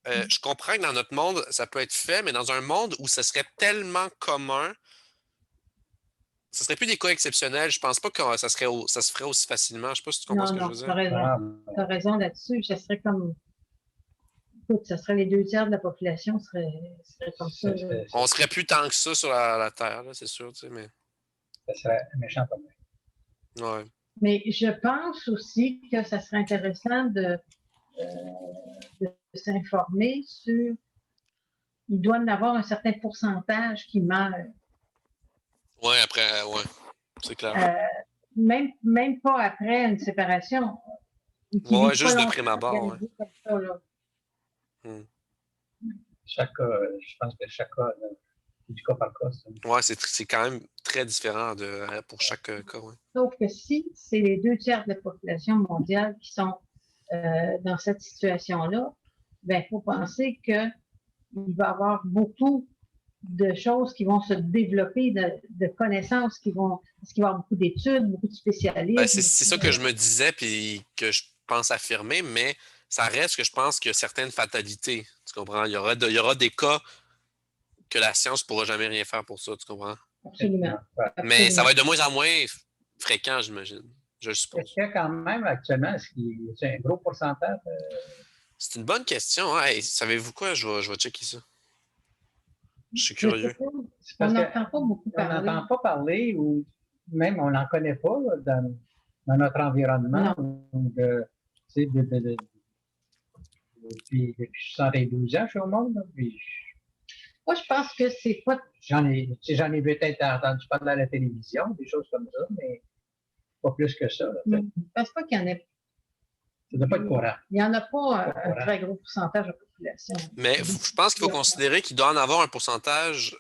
S1: je comprends que dans notre monde, ça peut être fait, mais dans un monde où ça serait tellement commun, ça serait plus des cas exceptionnels. Je pense pas que ça se ferait aussi facilement. Je sais pas si tu comprends
S2: Non,
S1: ce que je
S2: non,
S1: veux
S2: tu as
S1: dire.
S2: raison.
S3: Ah,
S2: Tu as raison là-dessus. Ça serait comme, écoute, ça serait les 2 tiers de la population serait comme ça.
S1: On serait plus tant que ça sur la Terre, là, c'est sûr, tu sais, mais.
S3: ça serait méchant pour moi.
S1: Ouais.
S2: Mais je pense aussi que ça serait intéressant de s'informer sur, il doit y en avoir un certain pourcentage qui meurt.
S1: Ouais, après, ouais, c'est clair.
S2: Même pas après une séparation, qui
S1: Ouais,
S2: vivent pas
S1: juste de
S2: longtemps
S1: prime abord, ouais.
S2: organisés comme ça. Là.
S1: Hmm.
S3: Chaque cas, je pense que chaque cas, du cas par cas,
S1: Ouais, c'est quand même très différent pour chaque cas, ouais.
S2: Sauf que si c'est les 2 tiers de la population mondiale qui sont dans cette situation-là, ben, il faut penser qu'il va y avoir beaucoup de choses qui vont se développer, de connaissances parce qu'il va y avoir beaucoup d'études, beaucoup de
S1: Ben,
S2: spécialistes.
S1: c'est ça que je me disais, puis que je pense affirmer, mais ça reste que je pense qu'il y a certaines fatalités. Tu comprends? Il y aura des cas que la science ne pourra jamais rien faire pour ça, tu comprends?
S2: Absolument.
S1: Mais ça
S2: Absolument.
S1: va être de moins en moins fréquent, j'imagine. Je le
S3: est-ce
S1: suppose.
S3: qu'il y a quand même actuellement, c'est un gros pourcentage?
S1: C'est une bonne question, hein? Hey, savez-vous quoi? Je vais checker ça. Je suis
S2: Je sais
S1: curieux.
S2: pas,
S3: C'est
S2: on
S3: parce
S2: n'entend pas beaucoup
S3: qu'on
S2: parler.
S3: n'entend pas parler ou même on n'en connaît pas là, dans notre environnement. Depuis 72 ans, je suis au monde. Là, puis
S2: Moi, je pense que c'est pas.
S3: j'en ai peut-être entendu parler à la télévision, des choses comme ça, mais pas plus que ça. Là,
S2: Je pense pas qu'il y en ait.
S3: ça ne doit pas être courant.
S2: Il n'y en a pas
S3: Pas
S2: un
S3: courant.
S2: très gros pourcentage de la population.
S1: Mais je pense qu'il faut considérer qu'il doit en avoir un pourcentage,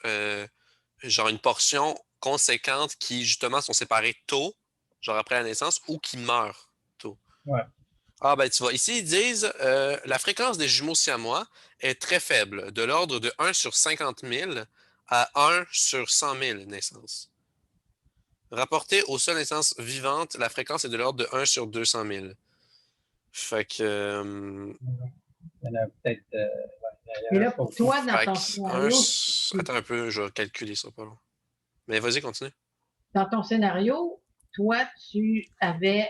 S1: genre une portion conséquente qui, justement, sont séparés tôt, genre après la naissance, ou qui meurent tôt.
S3: Ouais.
S1: Ah, ben tu vois, ici, ils disent la fréquence des jumeaux siamois est très faible, de l'ordre de 1 sur 50 000 à 1 sur 100 000 naissances. Rapporté aux seules naissances vivantes, la fréquence est de l'ordre de 1 sur 200 000. Fait que.
S3: Il y en a peut-être.
S2: Et là, pour toi, dans
S1: Fait
S2: ton scénario,
S1: Attends un peu, je vais calculer ça pas long. Mais vas-y, continue.
S2: toi, tu avais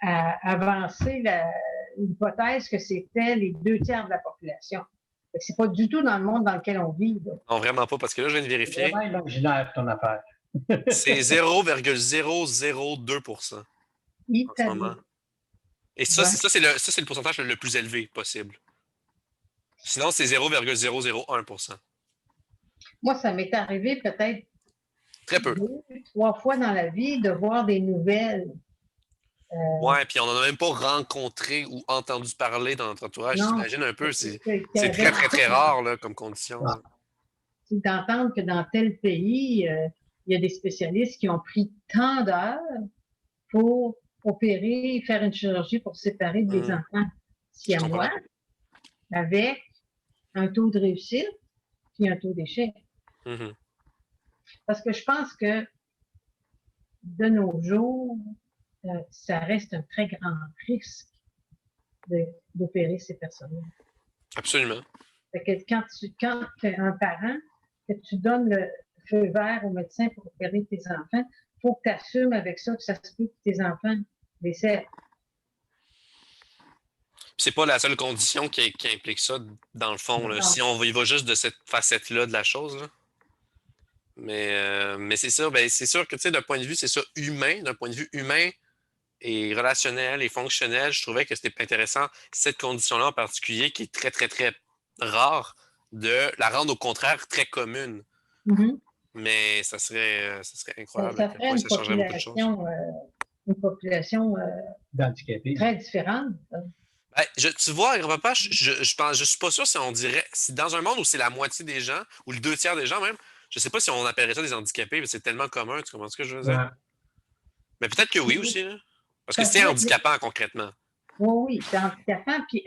S2: avancé l'hypothèse que c'était les 2 tiers de la population. C'est pas du tout dans le monde dans lequel on vit. Là.
S1: Non, vraiment pas, parce que là, je viens de
S3: C'est
S1: vérifier.
S3: vraiment imaginaire ton affaire.
S1: C'est 0,002% en ce moment. Et ça,
S2: Ouais.
S1: c'est le pourcentage le plus élevé possible. Sinon, c'est 0,001%.
S2: Moi, ça m'est arrivé peut-être
S1: Très peu.
S2: 2, 3 fois dans la vie de voir des nouvelles.
S1: Ouais, puis on n'en a même pas rencontré ou entendu parler dans notre entourage.
S2: Non,
S1: T'imagines un peu, c'est très,
S2: vraiment
S1: très, très rare là, comme condition. Là.
S2: d'entendre que dans tel pays, il y a des spécialistes qui ont pris tant d'heures pour opérer, faire une chirurgie pour séparer des enfants
S1: Je comprends.
S2: siamois avec un taux de réussite puis un taux d'échec.
S1: Mm-hmm.
S2: Parce que je pense que de nos jours, ça reste un très grand risque d'opérer ces personnes-là.
S1: Absolument.
S2: Fait que quand tu es un parent, que tu donnes le feu vert au médecin pour opérer tes enfants, faut que tu assumes avec ça que ça se peut que tes enfants décèdent.
S1: C'est pas la seule condition qui implique ça, dans le fond, là. Si on y va juste de cette facette-là de la chose, là. Mais c'est ça, ben, c'est sûr que, tu sais, d'un point de vue, c'est ça, humain, d'un point de vue humain et relationnel et fonctionnel, je trouvais que c'était intéressant, cette condition-là en particulier, qui est très, très, très rare, de la rendre au contraire très commune.
S2: Mm-hmm.
S1: Mais ça serait incroyable
S2: Ça
S1: à quel
S2: ferait
S1: point ça changerait beaucoup de choses.
S2: une population
S3: d'handicapés.
S2: très différente.
S1: Ben, tu vois, grand-papa, je suis pas sûr si on dirait, si dans un monde où c'est la moitié des gens, ou le 2 tiers des gens même, je sais pas si on appellerait ça des handicapés, mais c'est tellement commun, tu comprends ce que je veux dire?
S3: Ouais.
S1: Mais peut-être que oui aussi, là. Parce que
S2: Ça
S1: c'est
S2: ferait-
S1: handicapant concrètement.
S2: Oui, c'est handicapant. Puis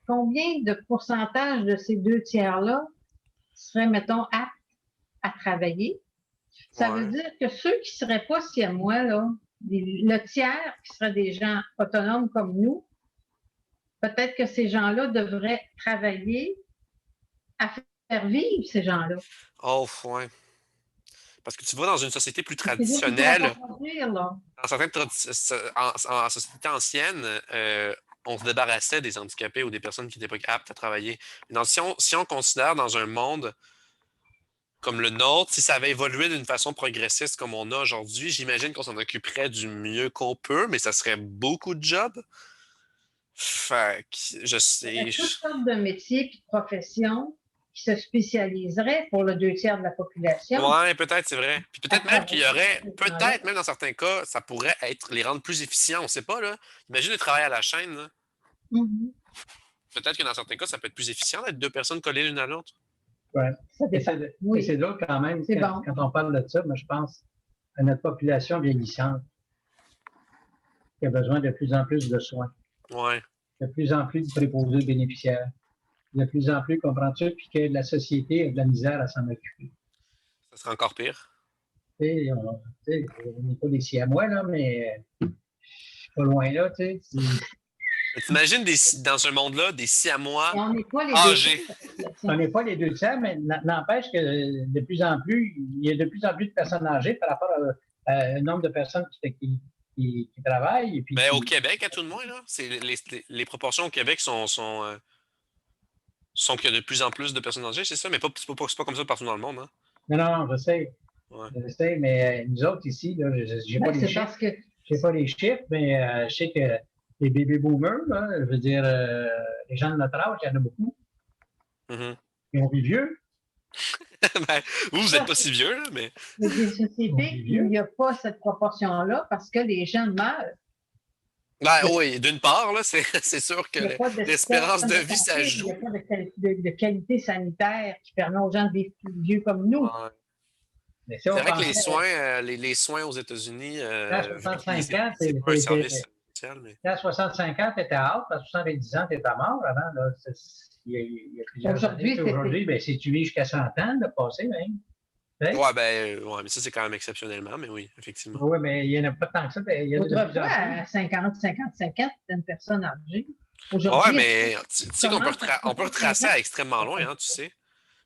S2: combien de pourcentage de ces 2 tiers-là seraient, mettons, aptes à travailler? Ça veut dire que ceux qui ne seraient pas siamois, là, le tiers qui seraient des gens autonomes comme nous, peut-être que ces gens-là devraient travailler à faire vivre ces gens-là.
S1: Oh, ouais. Parce que tu vois, dans une société plus
S2: C'est nous qui ne pourrons pas
S1: traditionnelle,
S2: produire, là.
S1: dans certaines en société ancienne, on se débarrassait des handicapés ou des personnes qui n'étaient pas aptes à travailler. Mais si on considère dans un monde comme le nôtre, si ça avait évolué d'une façon progressiste comme on a aujourd'hui, j'imagine qu'on s'en occuperait du mieux qu'on peut, mais ça serait beaucoup de jobs. Fait que je
S2: Il y
S1: sais.
S2: a toutes sortes de métiers et de professions qui se spécialiseraient pour le 2 tiers de la population.
S1: Ouais, peut-être, c'est vrai. Puis peut-être même qu'il y aurait,
S2: Ces gens-là.
S1: peut-être même dans certains cas, ça pourrait être les rendre plus efficients, on sait pas, là. Imagine le travail à la chaîne, là.
S2: Mhm.
S1: Peut-être que dans certains cas, ça peut être plus efficient d'être 2 personnes collées l'une à l'autre.
S3: Ouais.
S2: Ça
S3: Et
S2: dépend.
S3: c'est
S2: Oui.
S3: c'est drôle quand même,
S2: C'est
S3: quand,
S2: bon.
S3: quand on parle de ça, moi je pense à notre population vieillissante qui a besoin de plus en plus de soins,
S1: Ouais.
S3: de plus en plus de préposés bénéficiaires, de plus en plus, comprends-tu, puis que la société a de la misère à s'en occuper.
S1: Ça serait encore pire.
S3: Tu sais, on n'est pas des siamois, là, mais pas loin là, tu sais.
S1: Mais t'imagines dans ce monde-là, des Siamois
S2: Et on n'est pas les
S1: âgés.
S3: On n'est pas les 2 tiers, mais n'empêche que de plus en plus, il y a de plus en plus de personnes âgées par rapport au nombre de personnes qui travaillent. Et puis
S1: Ben, au Québec, à tout le moins, là. Les proportions au Québec sont qu'il y a de plus en plus de personnes âgées, c'est ça, mais c'est pas comme ça partout dans le monde, hein.
S3: non, je sais.
S1: Ouais.
S3: Je sais, mais nous autres ici, là, j'ai pas les chiffres. J'ai pas les chiffres, mais je sais que les baby boomers, là, je veux dire, les gens de notre âge, il y en a beaucoup.
S1: Mm-hmm.
S3: Ils ont vu vieux.
S1: Ben, vous n'êtes pas si vieux, là, mais.
S2: Il y a des sociétés où il n'y a pas cette proportion-là parce que les gens meurent.
S1: Ben oui, d'une part, là, c'est sûr que l'espérance de vie, ça joue.
S2: Il n'y a pas de qualité sanitaire qui permet aux gens de vivre plus vieux comme nous.
S1: Ouais.
S3: Mais si
S1: C'est
S3: on
S1: vrai que les
S3: pensait
S1: soins, les soins aux États-unis,
S3: à 65 ans,
S1: c'est pas un service social, mais.
S3: à 65 ans, tu étais out, à 70 ans, tu étais mort avant. Là, il y a plusieurs années. Aujourd'hui, ben, si tu vis jusqu'à 100 ans, de passer même.
S1: Ouais, ben, ouais, mais ça, c'est quand même exceptionnellement, mais oui, effectivement.
S3: Oui, mais il n'y en a pas tant que ça. Il y a
S2: autrefois, à 50, 55 ans, c'était une personne âgée.
S1: Ouais, mais tu sais qu'on peut retracer à extrêmement loin, hein, tu sais.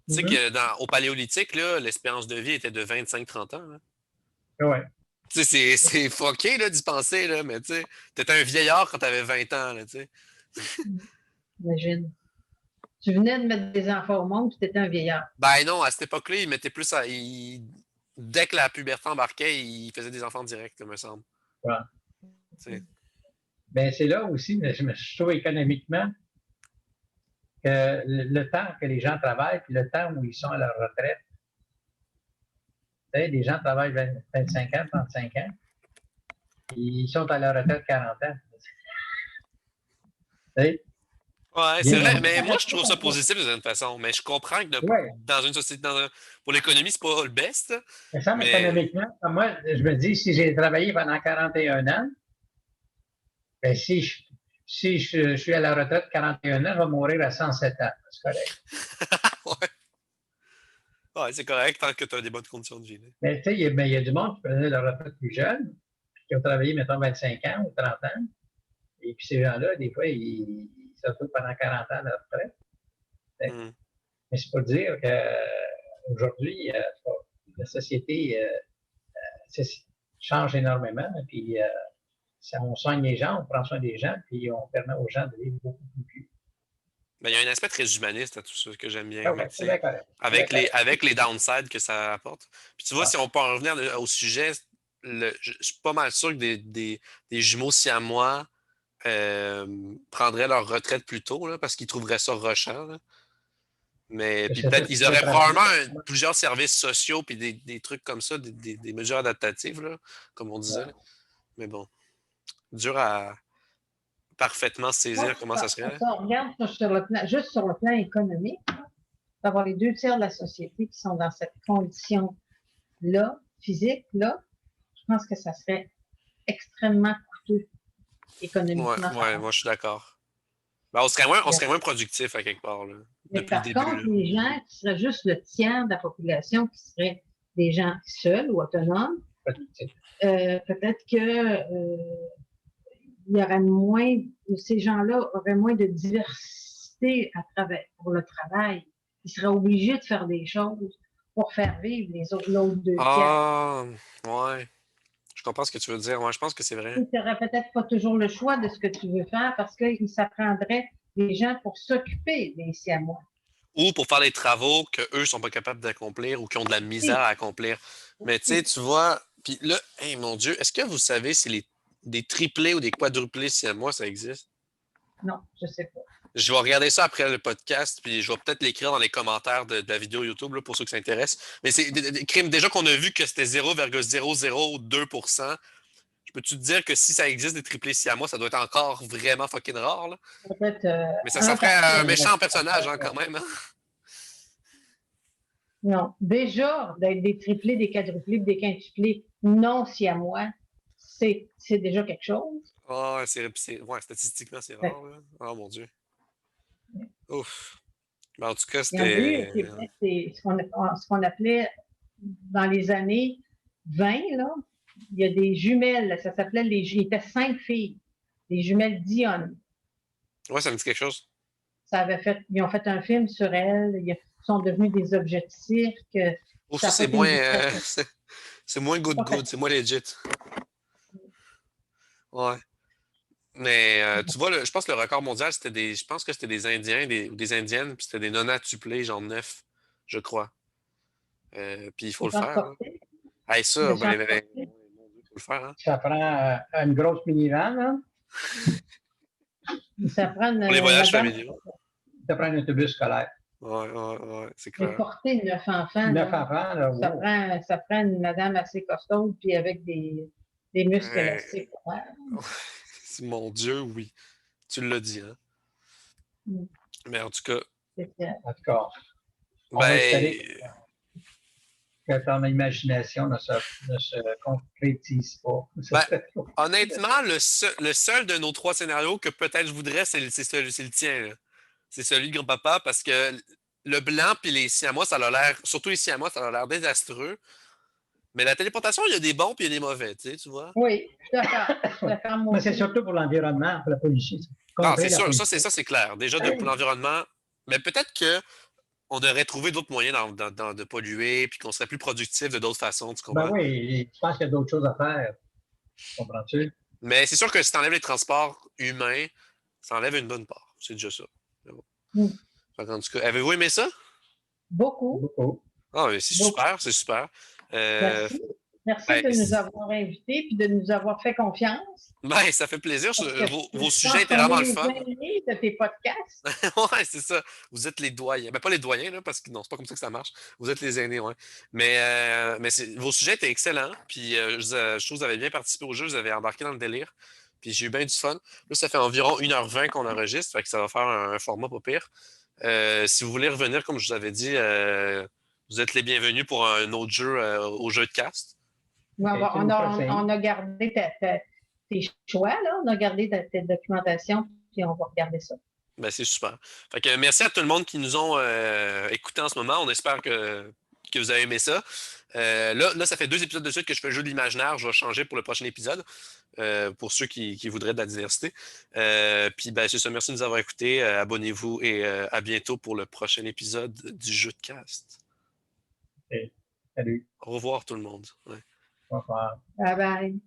S1: Tu sais qu'au Paléolithique, là, l'espérance de vie était de 25-30 ans. Là.
S3: Ouais.
S1: Tu sais, c'est fucké là, d'y penser, là, mais tu sais, t'étais un vieillard quand t'avais 20 ans, là, tu sais.
S2: Imagine. Tu venais de mettre des enfants au monde, puis t'étais un vieillard.
S1: Ben non, à cette époque-là, il mettait plus à. Dès que la puberté embarquait, il faisait des enfants directs, me semble.
S3: Ouais. Ben, c'est là aussi, je trouve économiquement que le temps que les gens travaillent, puis le temps où ils sont à leur retraite. Tu sais, les gens travaillent 25 ans, 35 ans, ils sont à leur retraite 40 ans. Tu sais?
S1: Ouais, c'est vrai, mais moi, je trouve ça positif d'une façon. Mais je comprends que dans une société, pour l'économie, c'est pas le best.
S3: Mais ça, économiquement, moi, je me dis, si j'ai travaillé pendant 41 ans, ben, si je suis à la retraite 41 ans, je vais mourir à 107 ans. C'est correct.
S1: Ouais, c'est correct tant que tu as des bonnes conditions de vie. Là.
S3: Mais tu sais, il y a du monde qui prenait la retraite plus jeune, qui ont travaillé, mettons, 25 ans ou 30 ans. Et puis ces gens-là, des fois, ils se retrouvent pendant 40 ans de retraite. Mais c'est pour dire qu'aujourd'hui, la société change énormément. Puis, on soigne les gens, on prend soin des gens, puis on permet aux gens de vivre beaucoup plus vieux.
S1: Ben, il y a un aspect très humaniste à tout ça que j'aime bien.
S3: Ah
S1: Mais,
S3: ouais, c'est bien correct.
S1: avec les downsides que ça apporte. Puis tu vois, si on peut en revenir au sujet, je suis pas mal sûr que des jumeaux siamois prendraient leur retraite plus tôt là, parce qu'ils trouveraient ça rushant. Là. Mais puis peut-être ils auraient probablement plusieurs services sociaux puis des trucs comme ça, des mesures adaptatives, là, comme on disait.
S3: Ouais.
S1: Mais bon, dur à parfaitement saisir comment ça serait.
S2: On regarde juste sur le plan économique, d'avoir les 2 tiers de la société qui sont dans cette condition-là, physique-là, je pense que ça serait extrêmement coûteux économiquement.
S1: Ouais, moi je suis d'accord. Ben, on serait moins productif à quelque part là,
S2: Mais
S1: depuis le
S2: par
S1: début.
S2: contre,
S1: Là.
S2: les gens qui seraient juste le tiers de la population qui seraient des gens seuls ou autonomes, peut-être que il y aurait moins, ces gens-là auraient moins de diversité pour le travail. Ils seraient obligés de faire des choses pour faire vivre l'autre 2 tiers.
S1: Ah, ouais. Je comprends ce que tu veux dire. Ouais, je pense que c'est vrai.
S2: Tu n'aurais peut-être pas toujours le choix de ce que tu veux faire parce qu'il s'apprendrait des gens pour s'occuper des siamois.
S1: Ou pour faire des travaux qu'eux sont pas capables d'accomplir ou qui ont de la misère à accomplir. Mais tu sais, tu vois, puis là, hey, mon Dieu, est-ce que vous savez si des triplés ou des quadruplés siamois, ça existe?
S2: Non, je sais pas.
S1: Je vais regarder ça après le podcast, puis je vais peut-être l'écrire dans les commentaires de la vidéo YouTube là, pour ceux qui s'intéressent. Mais c'est des crimes déjà qu'on a vu que c'était 0,002%. Je peux-tu te dire que si ça existe des triplés siamois, ça doit être encore vraiment fucking rare, là?
S2: Peut-être
S1: Mais ça ferait un méchant personnage hein, quand même. Hein?
S2: Non. Déjà, d'être des triplés, des quadruplés, des quintuplés non siamois, c'est déjà quelque chose.
S1: Ah, ouais, statistiquement, c'est rare. Là. Oh mon Dieu. Ouf. Mais en tout cas,
S2: Il y en a eu,
S1: c'était.
S2: c'est ce qu'on appelait dans les années 20, là, il y a des jumelles, ça s'appelait il était 5 filles, des jumelles Dionne.
S1: Ouais, ça me dit quelque chose.
S2: Ils ont fait un film sur elles, ils sont devenus des objets de cirque.
S1: Ouf, ça, c'est moins. C'est moins good, c'est moins legit. Ouais. Mais tu vois, je pense que le record mondial, je pense que c'était des Indiens ou des Indiennes, puis c'était des nonatuplés, genre 9, je crois. Puis il faut le faire. Hein. Hey, ça, il faut le faire. Hein.
S3: Ça prend une grosse minivan, là.
S2: Ça prend
S1: Pour les voyages familiaux.
S3: Ça prend un autobus scolaire.
S1: Ouais, c'est clair.
S2: Porter 9 enfants.
S3: 9 enfants, là.
S2: Ça prend une madame assez costaud, puis avec des muscles élastiques. Ouais.
S1: Mon Dieu, oui. Tu l'as dit, hein? Mais en tout cas.
S3: En tout cas, on va espérer que ton imagination ne se concrétise pas.
S1: Honnêtement, le seul de nos 3 scénarios que peut-être je voudrais, c'est le tien. Là. C'est celui de grand-papa parce que le blanc puis les siamois, ça a l'air, surtout les siamois, ça a l'air désastreux. Mais la téléportation, il y a des bons puis il y a des mauvais, tu vois.
S2: Oui, d'accord.
S3: Mais c'est surtout pour l'environnement, pour la pollution.
S1: Ah, c'est sûr, ça c'est clair. Déjà, pour l'environnement. Mais peut-être qu'on aurait trouvé d'autres moyens de polluer puis qu'on serait plus productif de d'autres façons, tu comprends?
S3: Ben oui, je pense qu'il y a d'autres choses à faire. Comprends-tu?
S1: Mais c'est sûr que si tu enlèves les transports humains, ça enlève une bonne part. C'est déjà ça. En tout cas, avez-vous aimé ça?
S2: Beaucoup.
S1: Ah, c'est super, c'est super.
S2: Merci. Merci de nous avoir invités et de nous avoir fait confiance.
S1: Ben, ça fait plaisir. Vos sujets étaient vraiment le fun.
S2: De tes podcasts.
S1: Ouais, c'est ça. Vous êtes les doyens. Ben, pas les doyens, là, parce que non, c'est pas comme ça que ça marche. Vous êtes les aînés, ouais. Mais vos sujets étaient excellents. Puis je trouve que vous avez bien participé au jeu. Vous avez embarqué dans le délire. Puis j'ai eu bien du fun. Là, ça fait environ 1h20 qu'on enregistre. Fait que ça va faire un format pas pire. Si vous voulez revenir, comme je vous avais dit, vous êtes les bienvenus pour un autre jeu au jeu de cast.
S2: On a gardé tes choix, là. On a gardé ta documentation, puis on va regarder ça.
S1: Ben, c'est super. Fait que merci à tout le monde qui nous ont écoutés en ce moment. On espère que vous avez aimé ça. Là, ça fait 2 épisodes de suite que je fais le jeu de l'imaginaire. Je vais changer pour le prochain épisode. Pour ceux qui voudraient de la diversité. Puis ben, c'est ça. Merci de nous avoir écoutés. Abonnez-vous et à bientôt pour le prochain épisode du jeu de cast.
S3: Salut.
S1: Au revoir tout le monde. Ouais.
S3: Au revoir.
S2: Bye bye.